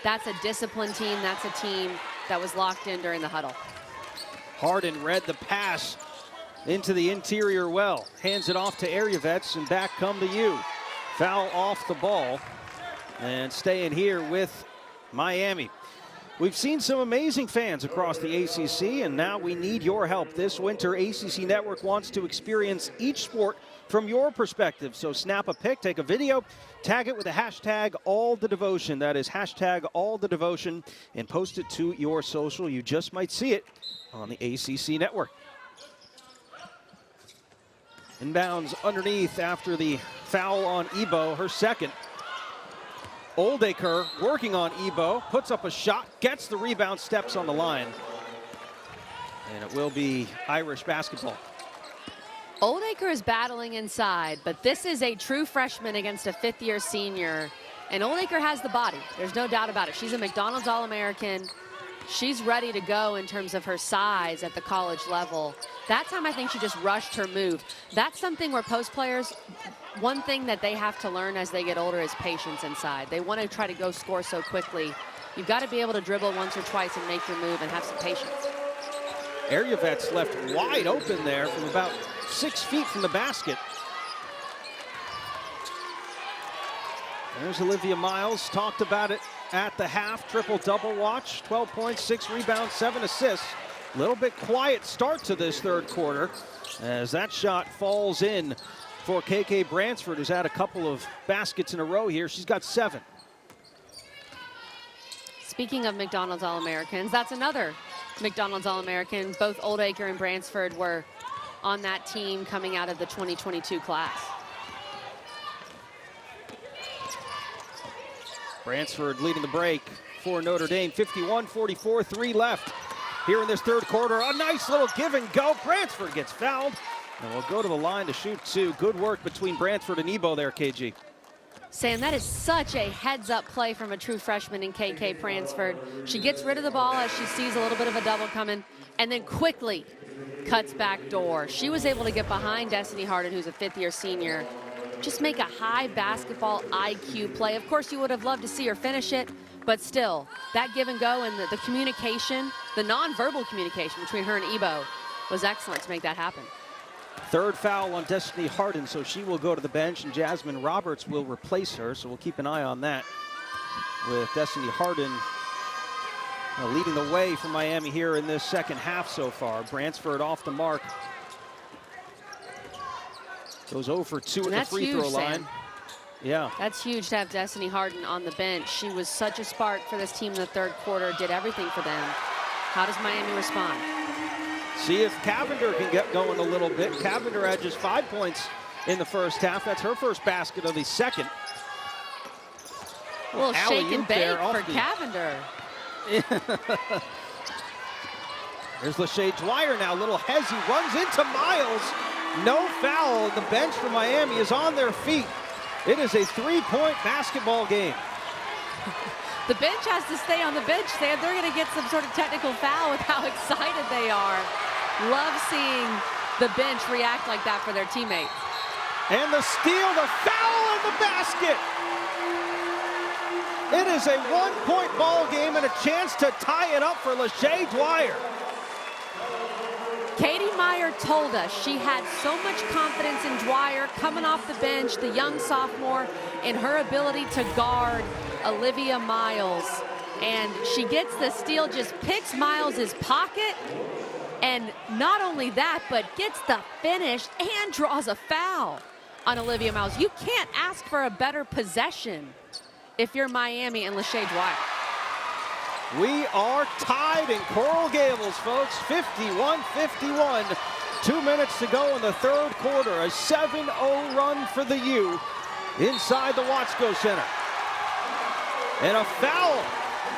S2: that's a disciplined team. That's a team that was locked in during the huddle.
S1: Hardin read the pass into the interior well. Hands it off to Aryavets, and back come the U. Foul off the ball. And staying here with Miami. We've seen some amazing fans across the ACC, and now we need your help. This winter, ACC Network wants to experience each sport from your perspective. So snap a pic, take a video, tag it with the hashtag #AllTheDevotion. That is hashtag #AllTheDevotion, and post it to your social. You just might see it on the ACC Network. Inbounds underneath after the foul on Ebo, her second. Oldacre working on Ebo, puts up a shot, gets the rebound, steps on the line. And it will be Irish basketball.
S2: Oldacre is battling inside, but this is a true freshman against a 5th-year senior. And Oldacre has the body. There's no doubt about it. She's a McDonald's All-American. She's ready to go in terms of her size at the college level. That time, I think she just rushed her move. That's something where post players, one thing that they have to learn as they get older is patience inside. They want to try to go score so quickly. You've got to be able to dribble once or twice and make your move and have some patience.
S1: Aryavets left wide open there from about 6 feet from the basket. There's Olivia Miles, talked about it at the half. Triple-double watch, 12 points, 6 rebounds, 7 assists. A little bit quiet start to this third quarter as that shot falls in for KK Bransford, who's had a couple of baskets in a row here. She's got 7.
S2: Speaking of McDonald's All-Americans, that's another McDonald's All-American. Both Oldacre and Bransford were on that team coming out of the 2022 class.
S1: Bransford leading the break for Notre Dame. 51-44, 3 left here in this third quarter. A nice little give and go. Bransford gets fouled, and we'll go to the line to shoot 2. Good work between Bransford and Ebo there, KG.
S2: Sam, that is such a heads-up play from a true freshman in KK Bransford. She gets rid of the ball as she sees a little bit of a double coming, and then quickly cuts back door. She was able to get behind Destiny Harden, who's a 5th-year senior, just make a high basketball IQ play. Of course, you would have loved to see her finish it, but still, that give and go and the communication, the nonverbal communication between her and Ebo was excellent to make that happen.
S1: Third foul on Destiny Harden, so she will go to the bench, and Jasmine Roberts will replace her, so we'll keep an eye on that with Destiny Harden leading the way for Miami here in this second half so far. Bransford off the mark. Goes 0 for 2 at the free throw line.
S2: Sam.
S1: Yeah.
S2: That's huge to have Destiny Harden on the bench. She was such a spark for this team in the third quarter, did everything for them. How does Miami respond?
S1: See if Cavinder can get going a little bit. Cavinder had just 5 points in the first half. That's her first basket of the second.
S2: A little shake and bake for Cavinder.
S1: There's Lachey Dwyer now. Little hezzy runs into Miles. No foul. The bench for Miami is on their feet. It is a 3-point basketball game.
S2: The bench has to stay on the bench, Sam. They're going to get some sort of technical foul with how excited they are. Love seeing the bench react like that for their teammates.
S1: And the steal, the foul, and the basket. It is a one-point ball game and a chance to tie it up for Lachey Dwyer.
S2: Katie Meyer told us she had so much confidence in Dwyer coming off the bench, the young sophomore, in her ability to guard Olivia Miles. And she gets the steal, just picks Miles' pocket, and not only that, but gets the finish and draws a foul on Olivia Miles. You can't ask for a better possession if you're Miami and Lachey Dwyer.
S1: We are tied in Coral Gables, folks, 51-51. 2 minutes to go in the third quarter. A 7-0 run for the U inside the Watsco Center. And a foul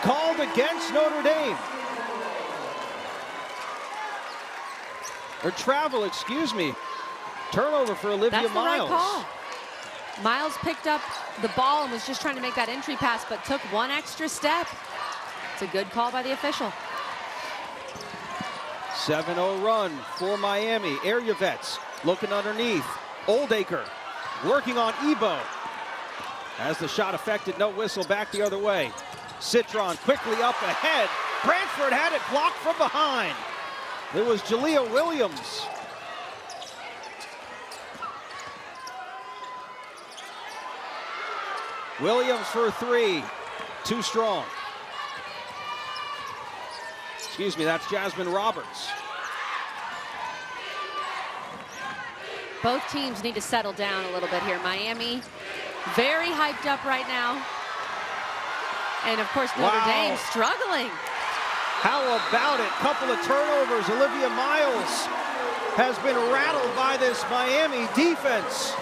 S1: called against Notre Dame. Or travel, excuse me. Turnover for Olivia
S2: That's
S1: Miles.
S2: The right call. Miles picked up the ball and was just trying to make that entry pass, but took one extra step. It's a good call by the official.
S1: 7-0 run for Miami. Area vets looking underneath. Oldacre working on Ebo. As the shot affected, no whistle, back the other way. Citron quickly up ahead. Branford had it blocked from behind. It was Jalea Williams. Williams for three. Too strong. Excuse me, that's Jasmine Roberts.
S2: Both teams need to settle down a little bit here. Miami, very hyped up right now. And of course, Notre Dame struggling.
S1: How about it? Couple of turnovers. Olivia Miles has been rattled by this Miami defense.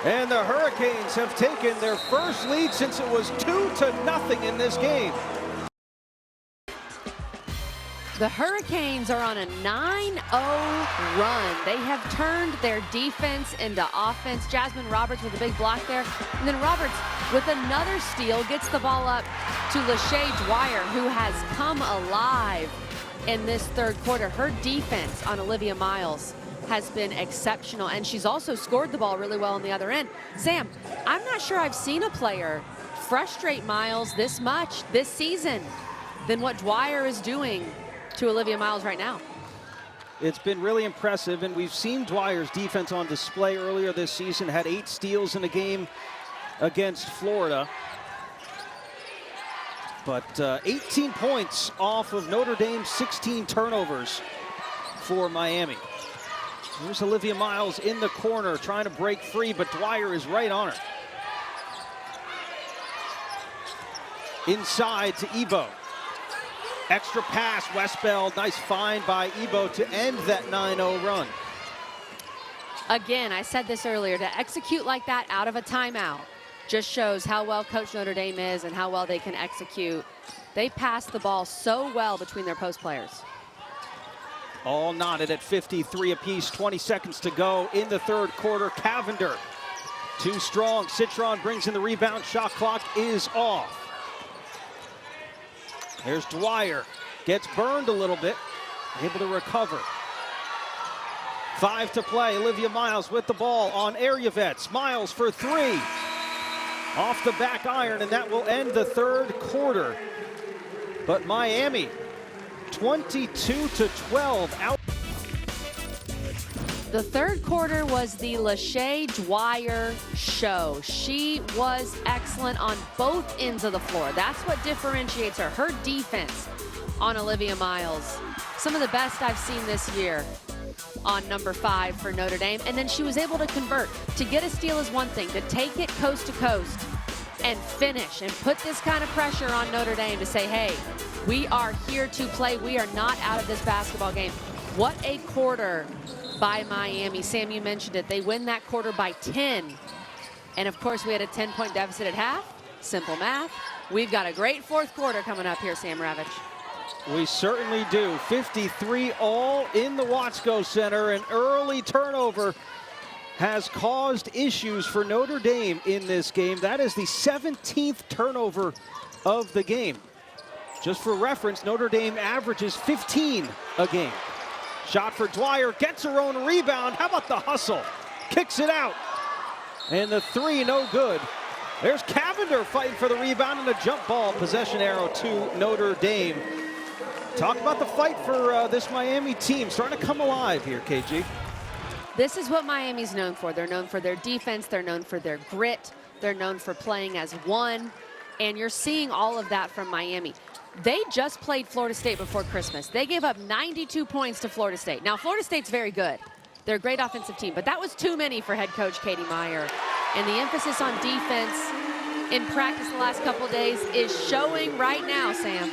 S1: And the Hurricanes have taken their first lead since it was 2-0 in this game.
S2: The Hurricanes are on a 9-0 run. They have turned their defense into offense. Jasmine Roberts with a big block there. And then Roberts with another steal gets the ball up to Lachey Dwyer, who has come alive in this third quarter. Her defense on Olivia Miles has been exceptional, and she's also scored the ball really well on the other end. Sam, I'm not sure I've seen a player frustrate Miles this much this season than what Dwyer is doing to Olivia Miles right now.
S1: It's been really impressive, and we've seen Dwyer's defense on display earlier this season. Had 8 steals in a game against Florida. But 18 points off of Notre Dame's 16 turnovers for Miami. There's Olivia Miles in the corner trying to break free, but Dwyer is right on her. Inside to Ebo. Extra pass, Westbeld. Nice find by Ebo to end that 9-0 run.
S2: Again, I said this earlier, to execute like that out of a timeout just shows how well coached Notre Dame is and how well they can execute. They pass the ball so well between their post players.
S1: All knotted at 53 apiece, 20 seconds to go in the third quarter. Cavinder, too strong. Citron brings in the rebound. Shot clock is off. There's Dwyer, gets burned a little bit, able to recover. 5 to play. Olivia Miles with the ball on area vets. Miles for 3. Off the back iron, and that will end the third quarter. But Miami, 22-12 out.
S2: The third quarter was the Lachey Dwyer show. She was excellent on both ends of the floor. That's what differentiates her. Her defense on Olivia Miles. Some of the best I've seen this year on number 5 for Notre Dame. And then she was able to convert. To get a steal is one thing. To take it coast to coast and finish and put this kind of pressure on Notre Dame to say, hey, we are here to play. We are not out of this basketball game. What a quarter by Miami. Sam, you mentioned it. They win that quarter by 10. And of course, we had a 10-point deficit at half. Simple math. We've got a great fourth quarter coming up here, Sam Ravitch.
S1: We certainly do. 53 all in the Watsco Center. An early turnover has caused issues for Notre Dame in this game. That is the 17th turnover of the game. Just for reference, Notre Dame averages 15 a game. Shot for Dwyer, gets her own rebound. How about the hustle? Kicks it out. And the three, no good. There's Cavinder fighting for the rebound and a jump ball. Possession arrow to Notre Dame. Talk about the fight for this Miami team. Starting to come alive here, KG.
S2: This is what Miami's known for. They're known for their defense. They're known for their grit. They're known for playing as one. And you're seeing all of that from Miami. They just played Florida State before Christmas. They gave up 92 points to Florida State. Now, Florida State's very good. They're a great offensive team, but that was too many for head coach Katie Meyer. And the emphasis on defense in practice the last couple days is showing right now, Sam.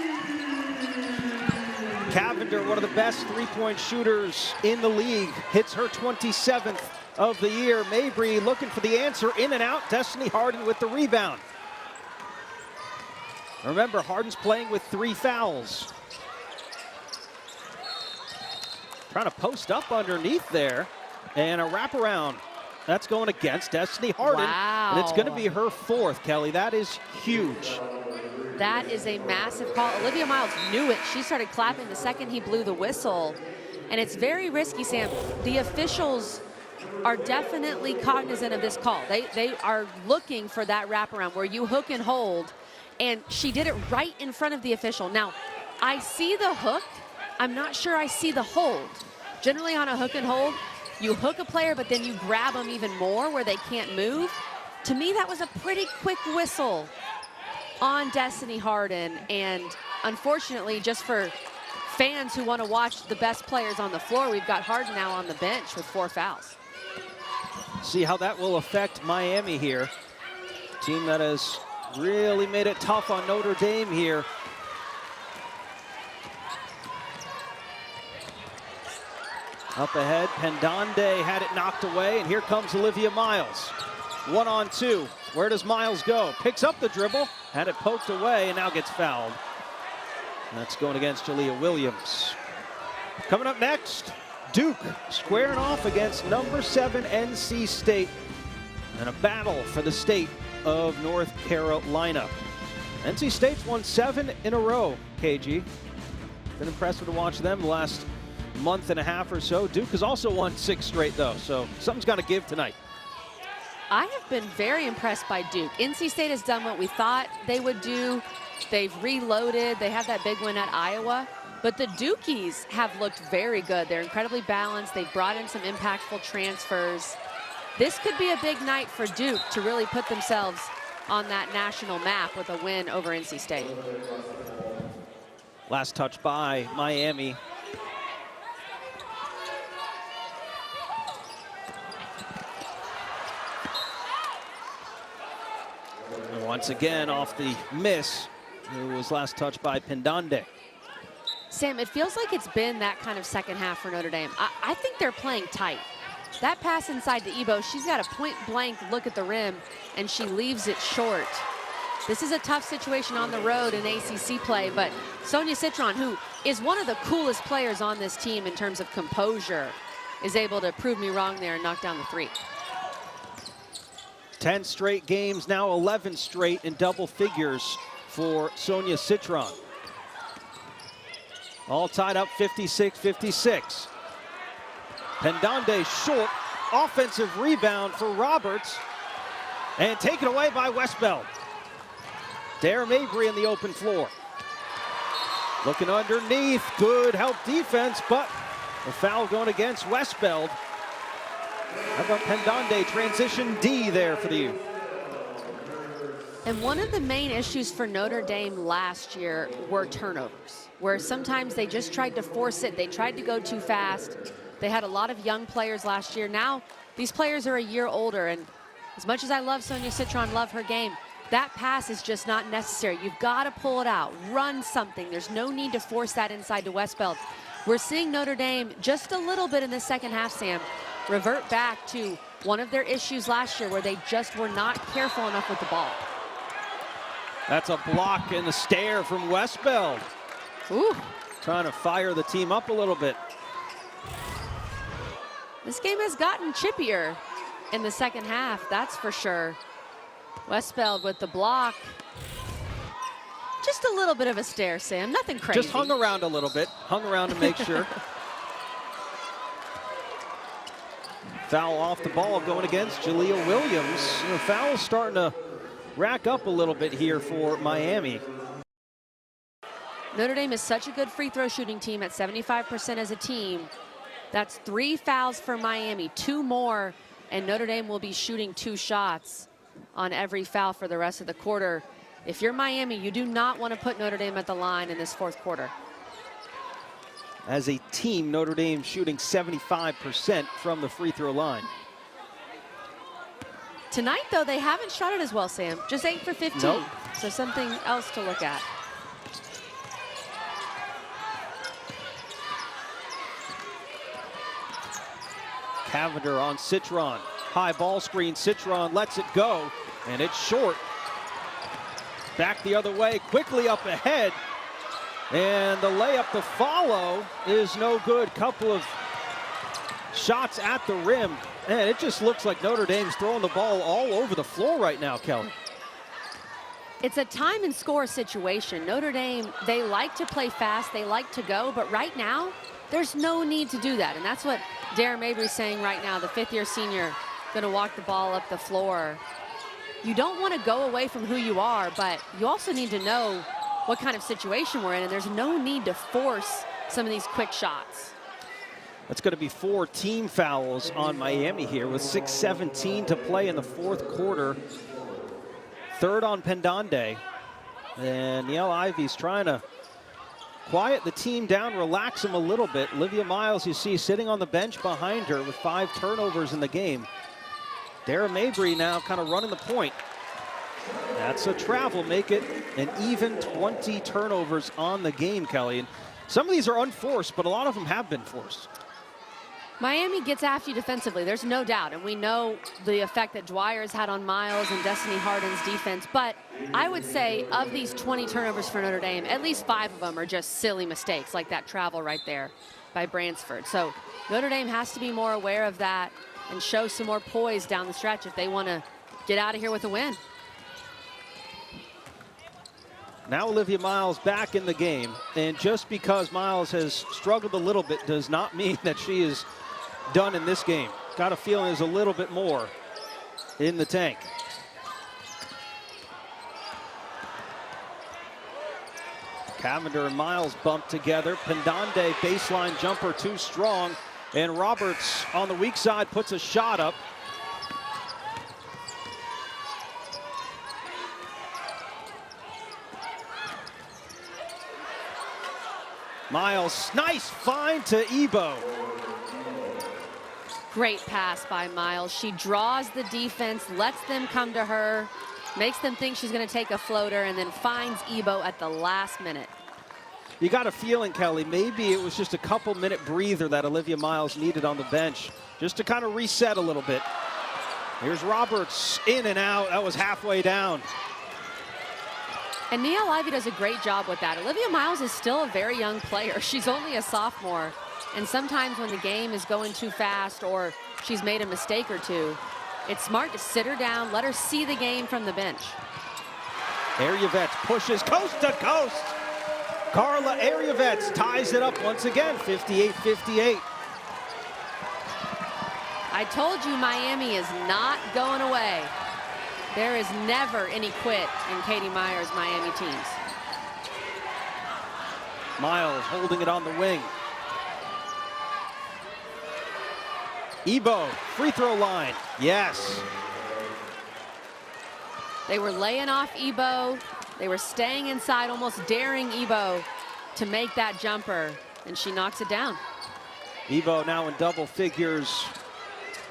S1: Cavinder, one of the best three-point shooters in the league, hits her 27th of the year. Mabry looking for the answer, in and out. Destiny Harden with the rebound. Remember, Hardin's playing with 3 fouls. Trying to post up underneath there, and a wraparound. That's going against Destiny Harden.
S2: Wow.
S1: And it's going to be her 4th, Kelly. That is huge.
S2: That is a massive call. Olivia Miles knew it. She started clapping the second he blew the whistle. And it's very risky, Sam. The officials are definitely cognizant of this call. They are looking for that wraparound where you hook and hold. And she did it right in front of the official. Now, I see the hook. I'm not sure I see the hold. Generally on a hook and hold, you hook a player, but then you grab them even more where they can't move. To me, that was a pretty quick whistle on Destiny Harden. And unfortunately, just for fans who want to watch the best players on the floor, we've got Hardin now on the bench with 4 fouls.
S1: See how that will affect Miami here. Team that has really made it tough on Notre Dame here. Up ahead, Pendande had it knocked away, and here comes Olivia Miles. 1-on-2. Where does Miles go? Picks up the dribble, had it poked away, and now gets fouled. That's going against Jalea Williams. Coming up next, Duke squaring off against number 7 NC State in a battle for the state of North Carolina. NC State's won 7 in a row, KG. Been impressive to watch them the last month and a half or so. Duke has also won 6 straight, though, so something's got to give tonight.
S2: I have been very impressed by Duke. NC State has done what we thought they would do. They've reloaded. They have that big win at Iowa. But the Dukies have looked very good. They're incredibly balanced. They've brought in some impactful transfers. This could be a big night for Duke to really put themselves on that national map with a win over NC State.
S1: Last touch by Miami. And once again off the miss, it was last touched by Pendande.
S2: Sam, it feels like it's been that kind of second half for Notre Dame. I think they're playing tight. That pass inside to Ebo, she's got a point-blank look at the rim, and she leaves it short. This is a tough situation on the road in ACC play, but Sonia Citron, who is one of the coolest players on this team in terms of composure, is able to prove me wrong there and knock down the 3.
S1: 10 straight games, now 11 straight in double figures for Sonia Citron. All tied up 56-56. Pendande short, offensive rebound for Roberts, and taken away by Westbeld. Dare Mabry in the open floor. Looking underneath, good help defense, but a foul going against Westbeld. How about Pendande, transition D there for the U.
S2: And one of the main issues for Notre Dame last year were turnovers, where sometimes they just tried to force it. They tried to go too fast. They had a lot of young players last year. Now these players are a year older, and as much as I love Sonia Citron, love her game, that pass is just not necessary. You've got to pull it out, run something. There's no need to force that inside to Westbeld. We're seeing Notre Dame just a little bit in the second half, Sam, revert back to one of their issues last year where they just were not careful enough with the ball.
S1: That's a block and a stare from Westbeld.
S2: Ooh.
S1: Trying to fire the team up a little bit.
S2: This game has gotten chippier in the second half, that's for sure. Westbeld with the block. Just a little bit of a stare, Sam, nothing crazy.
S1: Just hung around a little bit, hung around to make sure. Foul off the ball going against Jaleel Williams. You know, foul's starting to rack up a little bit here for Miami.
S2: Notre Dame is such a good free throw shooting team at 75% as a team. That's 3 fouls for Miami, 2 more, and Notre Dame will be shooting 2 shots on every foul for the rest of the quarter. If you're Miami, you do not want to put Notre Dame at the line in this 4th quarter.
S1: As a team, Notre Dame shooting 75% from the free throw line.
S2: Tonight, though, they haven't shot it as well, Sam. Just 8 for 15.
S1: Nope.
S2: So something else to look at.
S1: Cavinder on Citron. High ball screen. Citron lets it go, and it's short. Back the other way, quickly up ahead. And the layup to follow is no good. Couple of shots at the rim. And it just looks like Notre Dame's throwing the ball all over the floor right now, Kelly.
S2: It's a time and score situation. Notre Dame, they like to play fast, they like to go, but right now, there's no need to do that. And that's what Darren Mabry's saying right now, the 5th-year senior, going to walk the ball up the floor. You don't want to go away from who you are, but you also need to know what kind of situation we're in, and there's no need to force some of these quick shots.
S1: That's going to be 4 team fouls on Miami here with 6:17 to play in the 4th quarter. 3rd on Pendande. And Niele Ivey's trying to quiet the team down, relax them a little bit. Olivia Miles, you see, sitting on the bench behind her with 5 turnovers in the game. Darren Mabry now kind of running the point. That's a travel, make it an even 20 turnovers on the game, Kelly. And some of these are unforced, but a lot of them have been forced.
S2: Miami gets after you defensively, there's no doubt, and we know the effect that Dwyer's had on Miles and Destiny Harden's defense, but I would say of these 20 turnovers for Notre Dame, at least 5 of them are just silly mistakes, like that travel right there by Bransford. So Notre Dame has to be more aware of that and show some more poise down the stretch if they want to get out of here with a win.
S1: Now Olivia Miles back in the game, and just because Miles has struggled a little bit does not mean that she is done in this game. Got a feeling there's a little bit more in the tank. Cavinder and Miles bump together. Pendande baseline jumper too strong, and Roberts on the weak side puts a shot up. Miles, nice find to Ebo.
S2: Great pass by Miles. She draws the defense, lets them come to her, makes them think she's going to take a floater, and then finds Ebo at the last minute.
S1: You got a feeling, Kelly, maybe it was just a couple-minute breather that Olivia Miles needed on the bench, just to kind of reset a little bit. Here's Roberts, in and out. That was halfway down.
S2: And Niele Ivey does a great job with that. Olivia Miles is still a very young player. She's only a sophomore. And sometimes when the game is going too fast or she's made a mistake or two, it's smart to sit her down, let her see the game from the bench.
S1: Ariavets pushes coast to coast. Carla Ariavets ties it up once again, 58-58.
S2: I told you Miami is not going away. There is never any quit in Katie Meyer's Miami teams.
S1: Miles holding it on the wing. Ebo, free throw line, yes.
S2: They were laying off Ebo. They were staying inside, almost daring Ebo to make that jumper, and she knocks it down.
S1: Ebo now in double figures.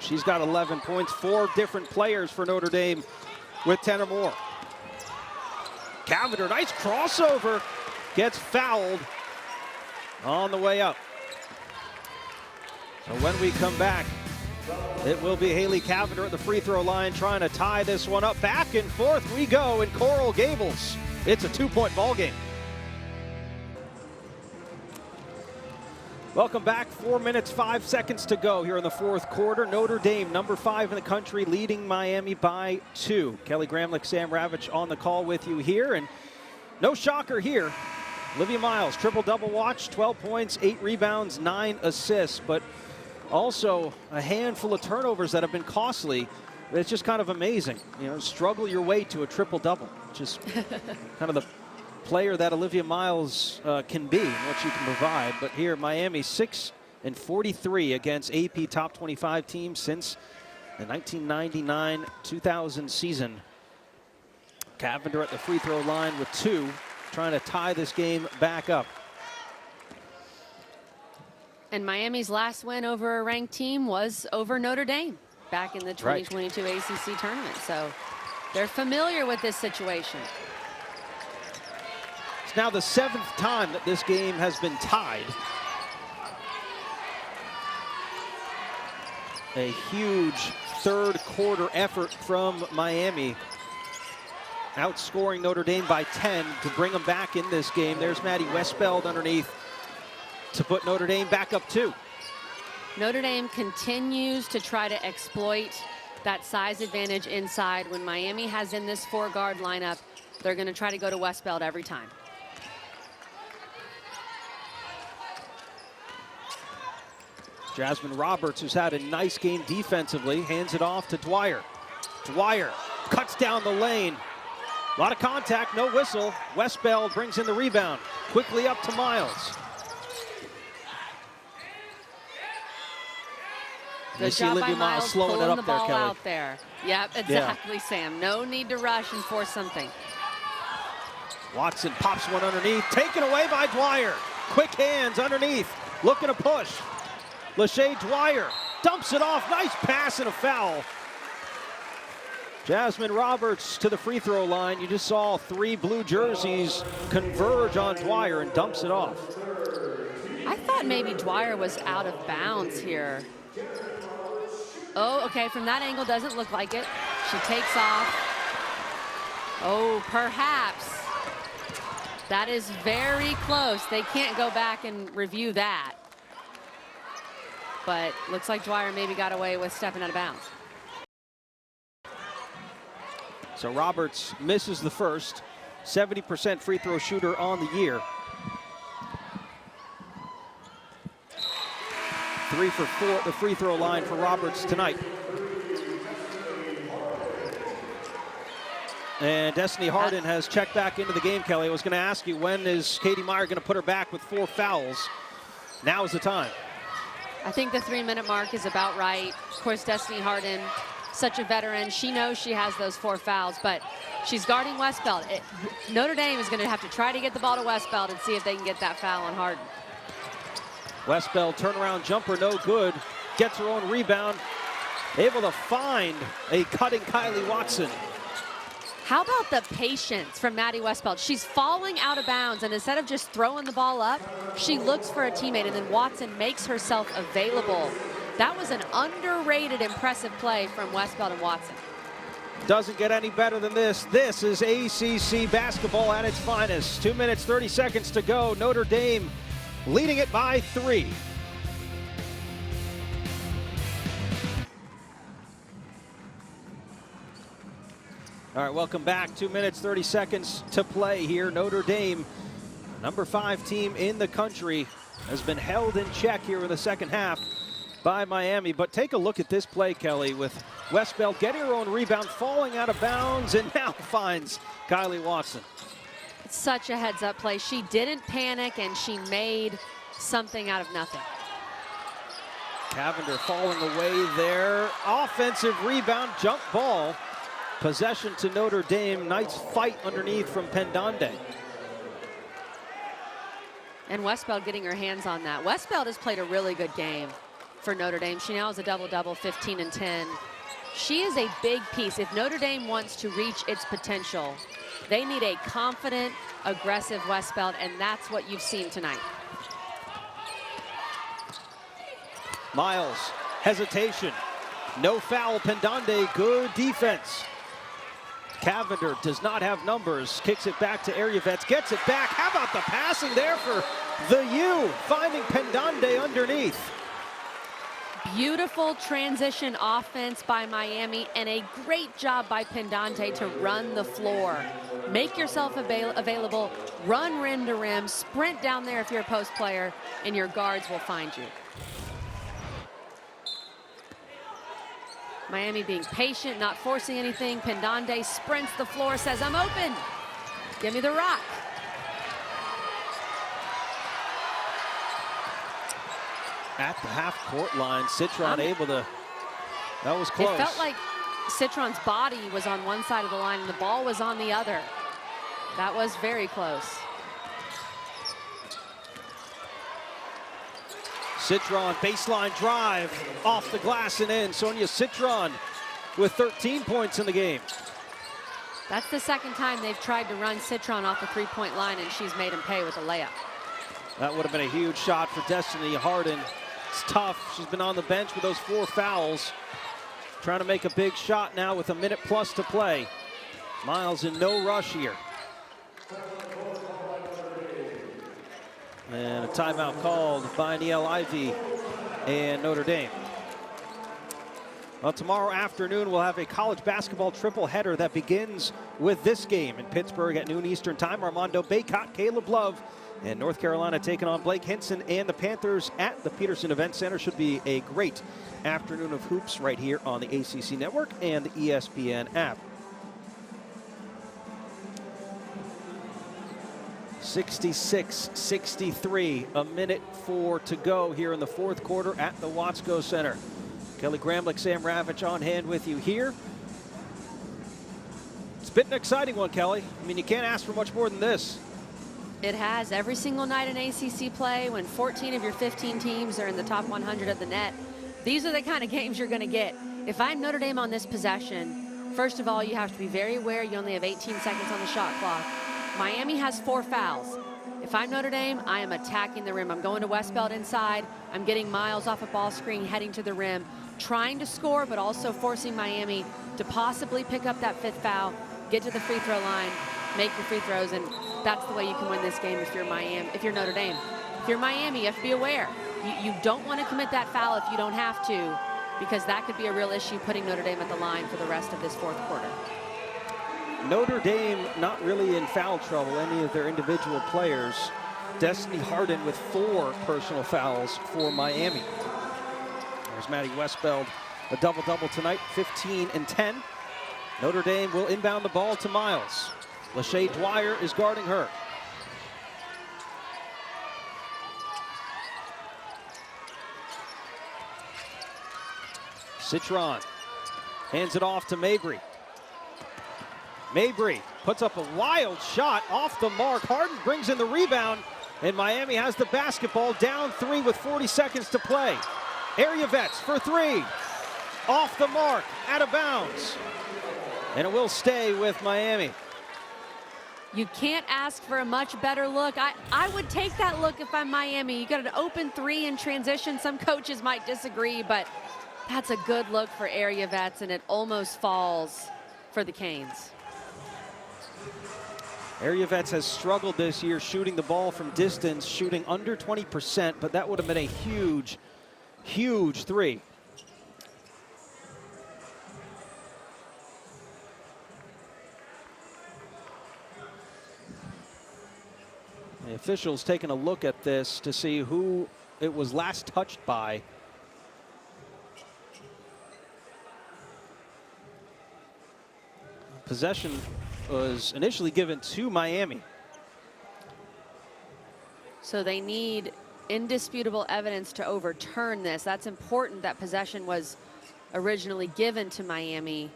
S1: She's got 11 points, 4 different players for Notre Dame with 10 or more. Cavinder, nice crossover, gets fouled on the way up. So when we come back, it will be Haley Cavinder at the free throw line trying to tie this one up. Back and forth we go in Coral Gables. It's a 2-point ball game. Welcome back. 4 minutes, 5 seconds to go here in the 4th quarter. Notre Dame, number 5 in the country, leading Miami by 2. Kelly Gramlich, Sam Ravitch on the call with you here. And no shocker here. Olivia Miles, triple-double watch, 12 points, 8 rebounds, 9 assists. But Also, a handful of turnovers that have been costly. It's just kind of amazing. You know, struggle your way to a triple-double. Just kind of the player that Olivia Miles can be, what she can provide. But here, Miami 6-43 against AP top 25 teams since the 1999-2000 season. Cavinder at the free throw line with 2, trying to tie this game back up.
S2: And Miami's last win over a ranked team was over Notre Dame back in the 2022 ACC tournament. So they're familiar with this situation.
S1: It's now the 7th time that this game has been tied. A huge third quarter effort from Miami, outscoring Notre Dame by 10 to bring them back in this game. There's Maddy Westbeld underneath to put Notre Dame back up 2.
S2: Notre Dame continues to try to exploit that size advantage inside. When Miami has in this 4-guard lineup, they're going to try to go to Westbeld every time.
S1: Jasmine Roberts, who's had a nice game defensively, hands it off to Dwyer. Dwyer cuts down the lane. A lot of contact, no whistle. Westbeld brings in the rebound. Quickly up to Miles.
S2: Good job by Miles
S1: slowing it up
S2: the
S1: there,
S2: ball
S1: Kelly.
S2: out there. Yep, exactly, Sam. No need to rush and force something.
S1: Watson pops one underneath, taken away by Dwyer. Quick hands underneath, looking to push. Lachey Dwyer dumps it off. Nice pass and a foul. Jasmine Roberts to the free throw line. You just saw 3 blue jerseys converge on Dwyer and dumps it off.
S2: I thought maybe Dwyer was out of bounds here. Oh, okay, from that angle, doesn't look like it. She takes off. Oh, perhaps. That is very close. They can't go back and review that. But looks like Dwyer maybe got away with stepping out of bounds.
S1: So Roberts misses the first. 70% free throw shooter on the year. 3 for 4 at the free throw line for Roberts tonight. And Destiny Harden has checked back into the game, Kelly. I was going to ask you, when is Katie Meyer going to put her back with 4 fouls? Now is the time.
S2: I think the 3-minute mark is about right. Of course, Destiny Harden, such a veteran. She knows she has those 4 fouls, but she's guarding Westbeld. Notre Dame is going to have to try to get the ball to Westbeld and see if they can get that foul on Hardin.
S1: Westbeld turnaround jumper, no good. Gets her own rebound. Able to find a cutting Kylie Watson.
S2: How about the patience from Maddy Westbeld? She's falling out of bounds, and instead of just throwing the ball up, she looks for a teammate, and then Watson makes herself available. That was an underrated, impressive play from Westbeld and Watson.
S1: Doesn't get any better than this. This is ACC basketball at its finest. 2 minutes, 30 seconds to go. Notre Dame leading it by 3. All right, welcome back. 2 minutes, 30 seconds to play here. Notre Dame, number 5 team in the country, has been held in check here in the second half by Miami. But take a look at this play, Kelly, with Westbeld getting her own rebound, falling out of bounds, and now finds Kylie Watson.
S2: It's such a heads-up play. She didn't panic, and she made something out of nothing.
S1: Cavinder falling away there. Offensive rebound, jump ball. Possession to Notre Dame. Nice fight underneath from Pendande.
S2: And Westbeld getting her hands on that. Westbeld has played a really good game for Notre Dame. She now has a double-double, 15 and 10. She is a big piece. If Notre Dame wants to reach its potential, they need a confident, aggressive Westbeld, and that's what you've seen tonight.
S1: Miles, hesitation. No foul, Pendande, good defense. Cavinder does not have numbers, kicks it back to Ariavets, gets it back. How about the passing there for the U, finding Pendande underneath.
S2: Beautiful transition offense by Miami, and a great job by Pendande to run the floor. Make yourself available, run rim to rim, sprint down there if you're a post player, and your guards will find you. Miami being patient, not forcing anything. Pendande sprints the floor, says, I'm open. Give me the rock.
S1: At the half-court line, Citron able to, that was close.
S2: It felt like Citron's body was on one side of the line and the ball was on the other. That was very close.
S1: Citron, baseline drive, off the glass and in. Sonia Citron with 13 points in the game.
S2: That's the second time they've tried to run Citron off the three-point line, and she's made him pay with a layup.
S1: That would have been a huge shot for Destiny Harden. It's tough. She's been on the bench with those 4 fouls. Trying to make a big shot now with a minute plus to play. Miles in no rush here. And a timeout called by Niele Ivey and Notre Dame. Well, tomorrow afternoon we'll have a college basketball triple header that begins with this game in Pittsburgh at noon Eastern time. Armando Bacot, Caleb Love, and North Carolina taking on Blake Hinson and the Panthers at the Peterson Event Center. Should be a great afternoon of hoops right here on the ACC Network and the ESPN app. 66-63, a minute 4 to go here in the fourth quarter at the Watsco Center. Kelly Gramlich, Sam Ravitch on hand with you here. It's been an exciting one, Kelly. I mean, you can't ask for much more than this.
S2: It has. Every single night in ACC play, when 14 of your 15 teams are in the top 100 of the net, these are the kind of games you're going to get. If I'm Notre Dame on this possession, first of all, you have to be very aware you only have 18 seconds on the shot clock. Miami has 4 fouls. If I'm Notre Dame, I am attacking the rim. I'm going to Westbeld inside. I'm getting Miles off a ball screen, heading to the rim, trying to score, but also forcing Miami to possibly pick up that 5th foul, get to the free throw line, make your free throws, and that's the way you can win this game if you're Miami. If you're Notre Dame, if you're Miami, you have to be aware. You don't want to commit that foul if you don't have to, because that could be a real issue, putting Notre Dame at the line for the rest of this fourth quarter.
S1: Notre Dame not really in foul trouble, any of their individual players. Destiny Harden with 4 personal fouls for Miami. There's Maddy Westbeld, a double-double tonight, 15 and 10. Notre Dame will inbound the ball to Miles. Lachey Dwyer is guarding her. Citron hands it off to Mabry. Mabry puts up a wild shot off the mark. Hardin brings in the rebound, and Miami has the basketball, down 3 with 40 seconds to play. Area vets for 3. Off the mark, out of bounds. And it will stay with Miami.
S2: You can't ask for a much better look. I would take that look if I'm Miami. You got an open 3 in transition. Some coaches might disagree, but that's a good look for area vets, and it almost falls for the Canes.
S1: Area vets has struggled this year shooting the ball from distance, shooting under 20%, but that would have been a huge, huge 3. The officials taking a look at this to see who it was last touched by. Possession was initially given to Miami.
S2: So they need indisputable evidence to overturn this. That's important that possession was originally given to Miami.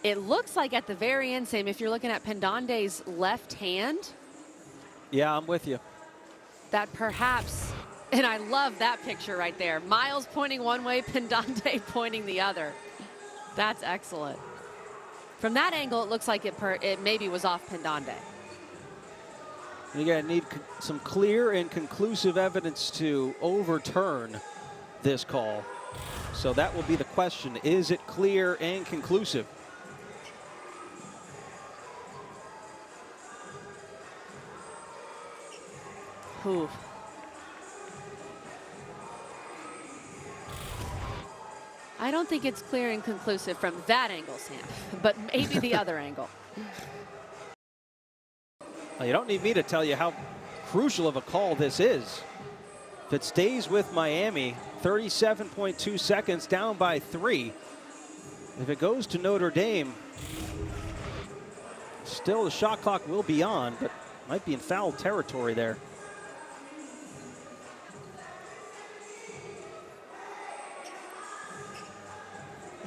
S2: It looks like at the very end, Sam, if you're looking at Pendande's left hand.
S1: Yeah, I'm with you.
S2: That perhaps, and I love that picture right there. Miles pointing one way, Pendande pointing the other. That's excellent. From that angle, it looks like it maybe was off Pendande.
S1: You're going to need some clear and conclusive evidence to overturn this call. So that will be the question. Is it clear and conclusive?
S2: Ooh. I don't think it's clear and conclusive from that angle, Sam, but maybe the other angle.
S1: Well, you don't need me to tell you how crucial of a call this is. If it stays with Miami, 37.2 seconds, down by 3. If it goes to Notre Dame, still the shot clock will be on, but might be in foul territory there.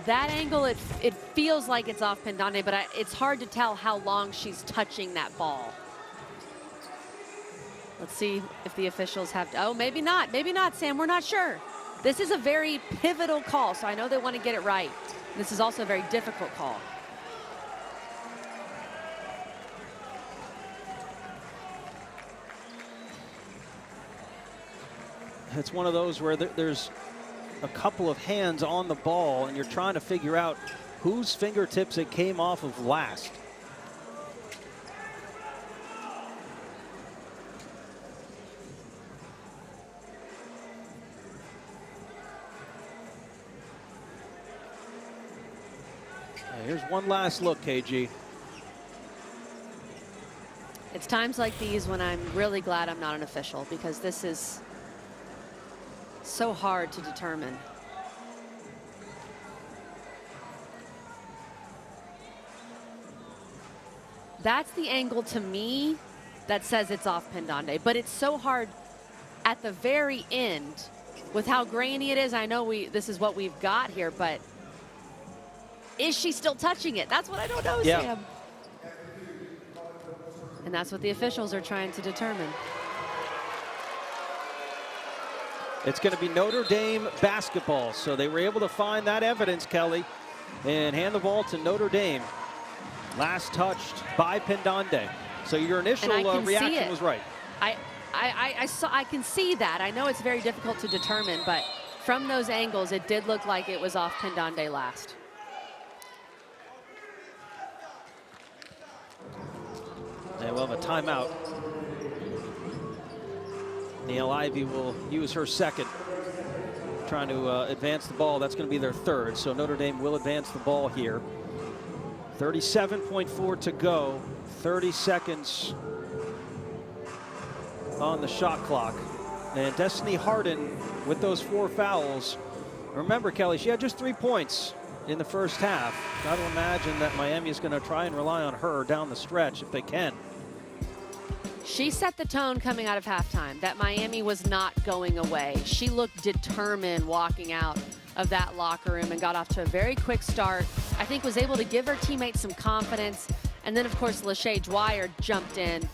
S2: That angle, it feels like it's off Pendande, but it's hard to tell how long she's touching that ball. Let's see if the officials have to, oh, maybe not, Sam, we're not sure. This is a very pivotal call, so I know they want to get it right. This is also a very difficult call.
S1: It's one of those where there's a couple of hands on the ball, and you're trying to figure out whose fingertips it came off of last. Here's one last look, KG.
S2: It's times like these when I'm really glad I'm not an official, because this is so hard to determine. That's the angle to me that says it's off Pendande, but it's so hard at the very end with how grainy it is. I know this is what we've got here, but is she still touching it? That's what I don't know,
S1: yeah.
S2: Sam. And that's what the officials are trying to determine.
S1: It's going to be Notre Dame basketball. So they were able to find that evidence, Kelly, and hand the ball to Notre Dame. Last touched by Pendande. So your initial reaction was right.
S2: I can see that. I know it's very difficult to determine, but from those angles, it did look like it was off Pendande last.
S1: They will have a timeout. Niele Ivey will use her second, trying to advance the ball. That's going to be their third, so Notre Dame will advance the ball here. 37.4 to go, 30 seconds on the shot clock. And Destiny Harden with those 4 fouls. Remember, Kelly, she had just 3 points in the first half. Got to imagine that Miami is going to try and rely on her down the stretch if they can.
S2: She set the tone coming out of halftime that Miami was not going away. She looked determined walking out of that locker room and got off to a very quick start. I think was able to give her teammates some confidence. And then, of course, Lachey Dwyer jumped in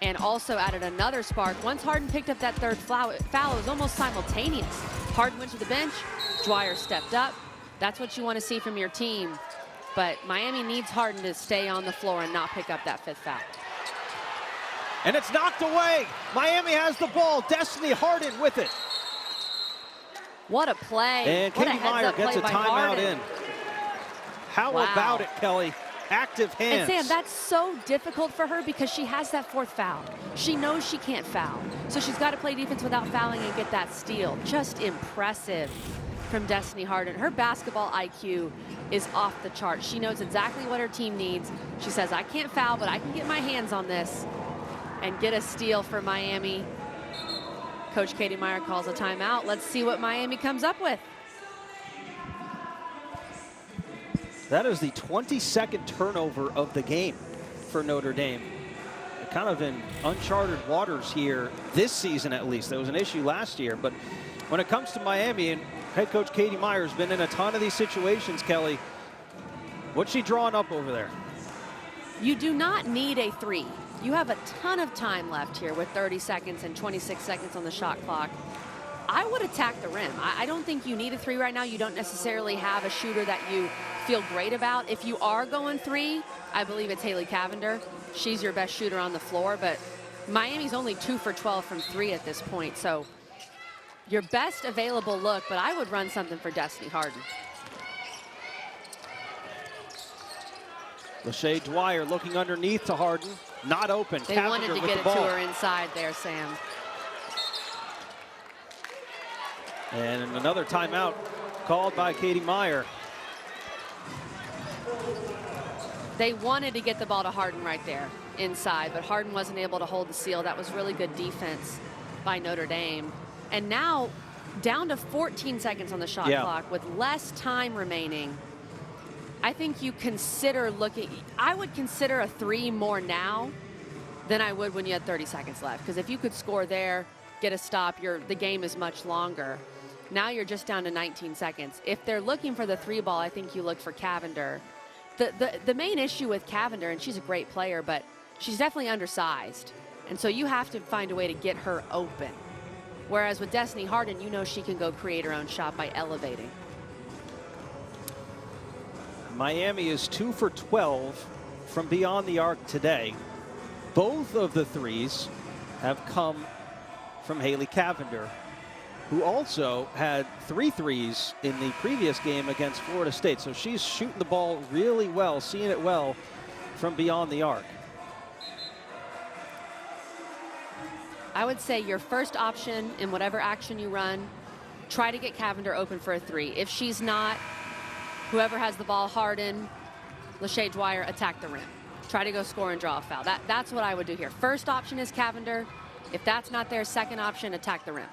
S2: and also added another spark. Once Harden picked up that third foul, it was almost simultaneous. Harden went to the bench, Dwyer stepped up. That's what you want to see from your team. But Miami needs Harden to stay on the floor and not pick up that 5th foul.
S1: And it's knocked away. Miami has the ball. Destiny Harden with it.
S2: What a play.
S1: And Katie Meyer gets a timeout in. How about it, Kelly? Active hands.
S2: And Sam, that's so difficult for her because she has that 4th foul. She knows she can't foul. So she's got to play defense without fouling and get that steal. Just impressive from Destiny Harden. Her basketball IQ is off the chart. She knows exactly what her team needs. She says, I can't foul, but I can get my hands on this and get a steal for Miami. Coach Katie Meyer calls a timeout. Let's see what Miami comes up with.
S1: That is the 22nd turnover of the game for Notre Dame. They're kind of in uncharted waters here this season, at least. There was an issue last year, but when it comes to Miami, and head coach Katie Meyer has been in a ton of these situations, Kelly, what's she drawing up over there?
S2: You do not need a 3. You have a ton of time left here with 30 seconds and 26 seconds on the shot clock. I would attack the rim. I don't think you need a 3 right now. You don't necessarily have a shooter that you feel great about. If you are going 3, I believe it's Haley Cavinder. She's your best shooter on the floor, but Miami's only 2 for 12 from 3 at this point. So your best available look, but I would run something for Destiny Harden.
S1: Lachey Dwyer looking underneath to Harden. Not open.
S2: They
S1: Cavinder
S2: wanted to get it to her inside there, Sam.
S1: And another timeout called by Katie Meyer.
S2: They wanted to get the ball to Harden right there inside, but Harden wasn't able to hold the seal. That was really good defense by Notre Dame. And now down to 14 seconds on the shot clock with less time remaining. I think you consider I would consider a 3 more now than I would when you had 30 seconds left. Because if you could score there, get a stop, the game is much longer. Now you're just down to 19 seconds. If they're looking for the 3 ball, I think you look for Cavinder. The main issue with Cavinder, and she's a great player, but she's definitely undersized. And so you have to find a way to get her open. Whereas with Destiny Harden, you know she can go create her own shot by elevating.
S1: Miami is 2 for 12 from beyond the arc today. Both of the threes have come from Haley Cavinder, who also had 3 threes in the previous game against Florida State. So she's shooting the ball really well, seeing it well from beyond the arc.
S2: I would say your first option in whatever action you run, try to get Cavinder open for a 3. If she's not, whoever has the ball, Hardin, Lachey Dwyer, attack the rim. Try to go score and draw a foul. That's what I would do here. First option is Cavinder. If that's not there, second option, attack the rim.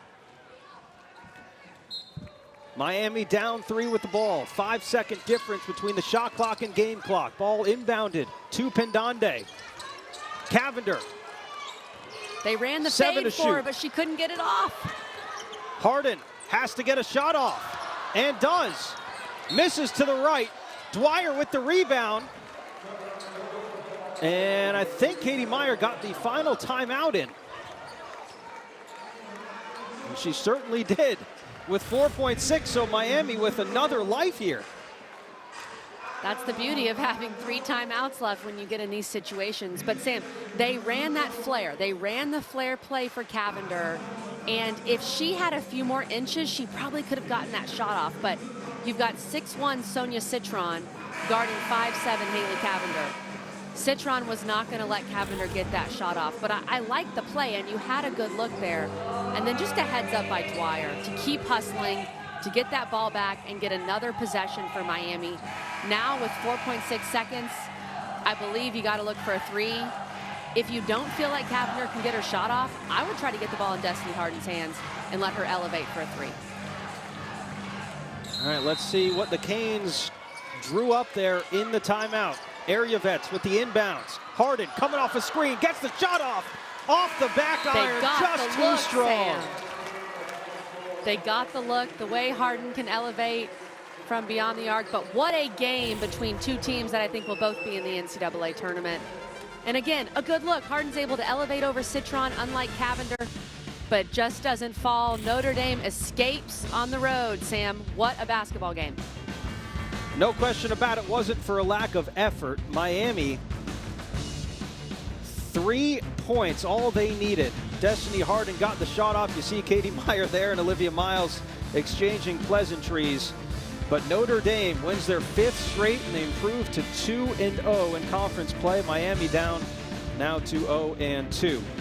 S1: Miami down 3 with the ball. 5-second difference between the shot clock and game clock. Ball inbounded to Pendande. Cavinder.
S2: They ran the fade for her, but she couldn't get it off.
S1: Hardin has to get a shot off, and does. Misses to the right. Dwyer with the rebound. And I think Katie Meyer got the final timeout in. And she certainly did with 4.6, so Miami with another life here.
S2: That's the beauty of having 3 timeouts left when you get in these situations. But Sam, they ran that flare. They ran the flare play for Cavinder. And if she had a few more inches, she probably could have gotten that shot off. But you've got 6'1" Sonia Citron guarding 5'7" Haley Cavinder. Citron was not going to let Cavinder get that shot off. But I like the play, and you had a good look there. And then just a heads up by Dwyer to keep hustling, to get that ball back and get another possession for Miami. Now with 4.6 seconds, I believe you got to look for a 3. If you don't feel like Cavinder can get her shot off, I would try to get the ball in Destiny Harden's hands and let her elevate for a 3.
S1: All right, let's see what the Canes drew up there in the timeout. Area vets with the inbounds. Harden coming off a screen, gets the shot off the back iron, just too strong.
S2: Sam. They got the look, the way Hardin can elevate from beyond the arc. But what a game between 2 teams that I think will both be in the NCAA tournament. And again, a good look. Hardin's able to elevate over Citron, unlike Cavinder, but just doesn't fall. Notre Dame escapes on the road. Sam, what a basketball game.
S1: No question about it, wasn't for a lack of effort. Miami, 3 points, all they needed. Destiny Harden got the shot off. You see Katie Meyer there and Olivia Miles exchanging pleasantries. But Notre Dame wins their 5th straight, and they improve to 2-0 in conference play. Miami down now to 0-2.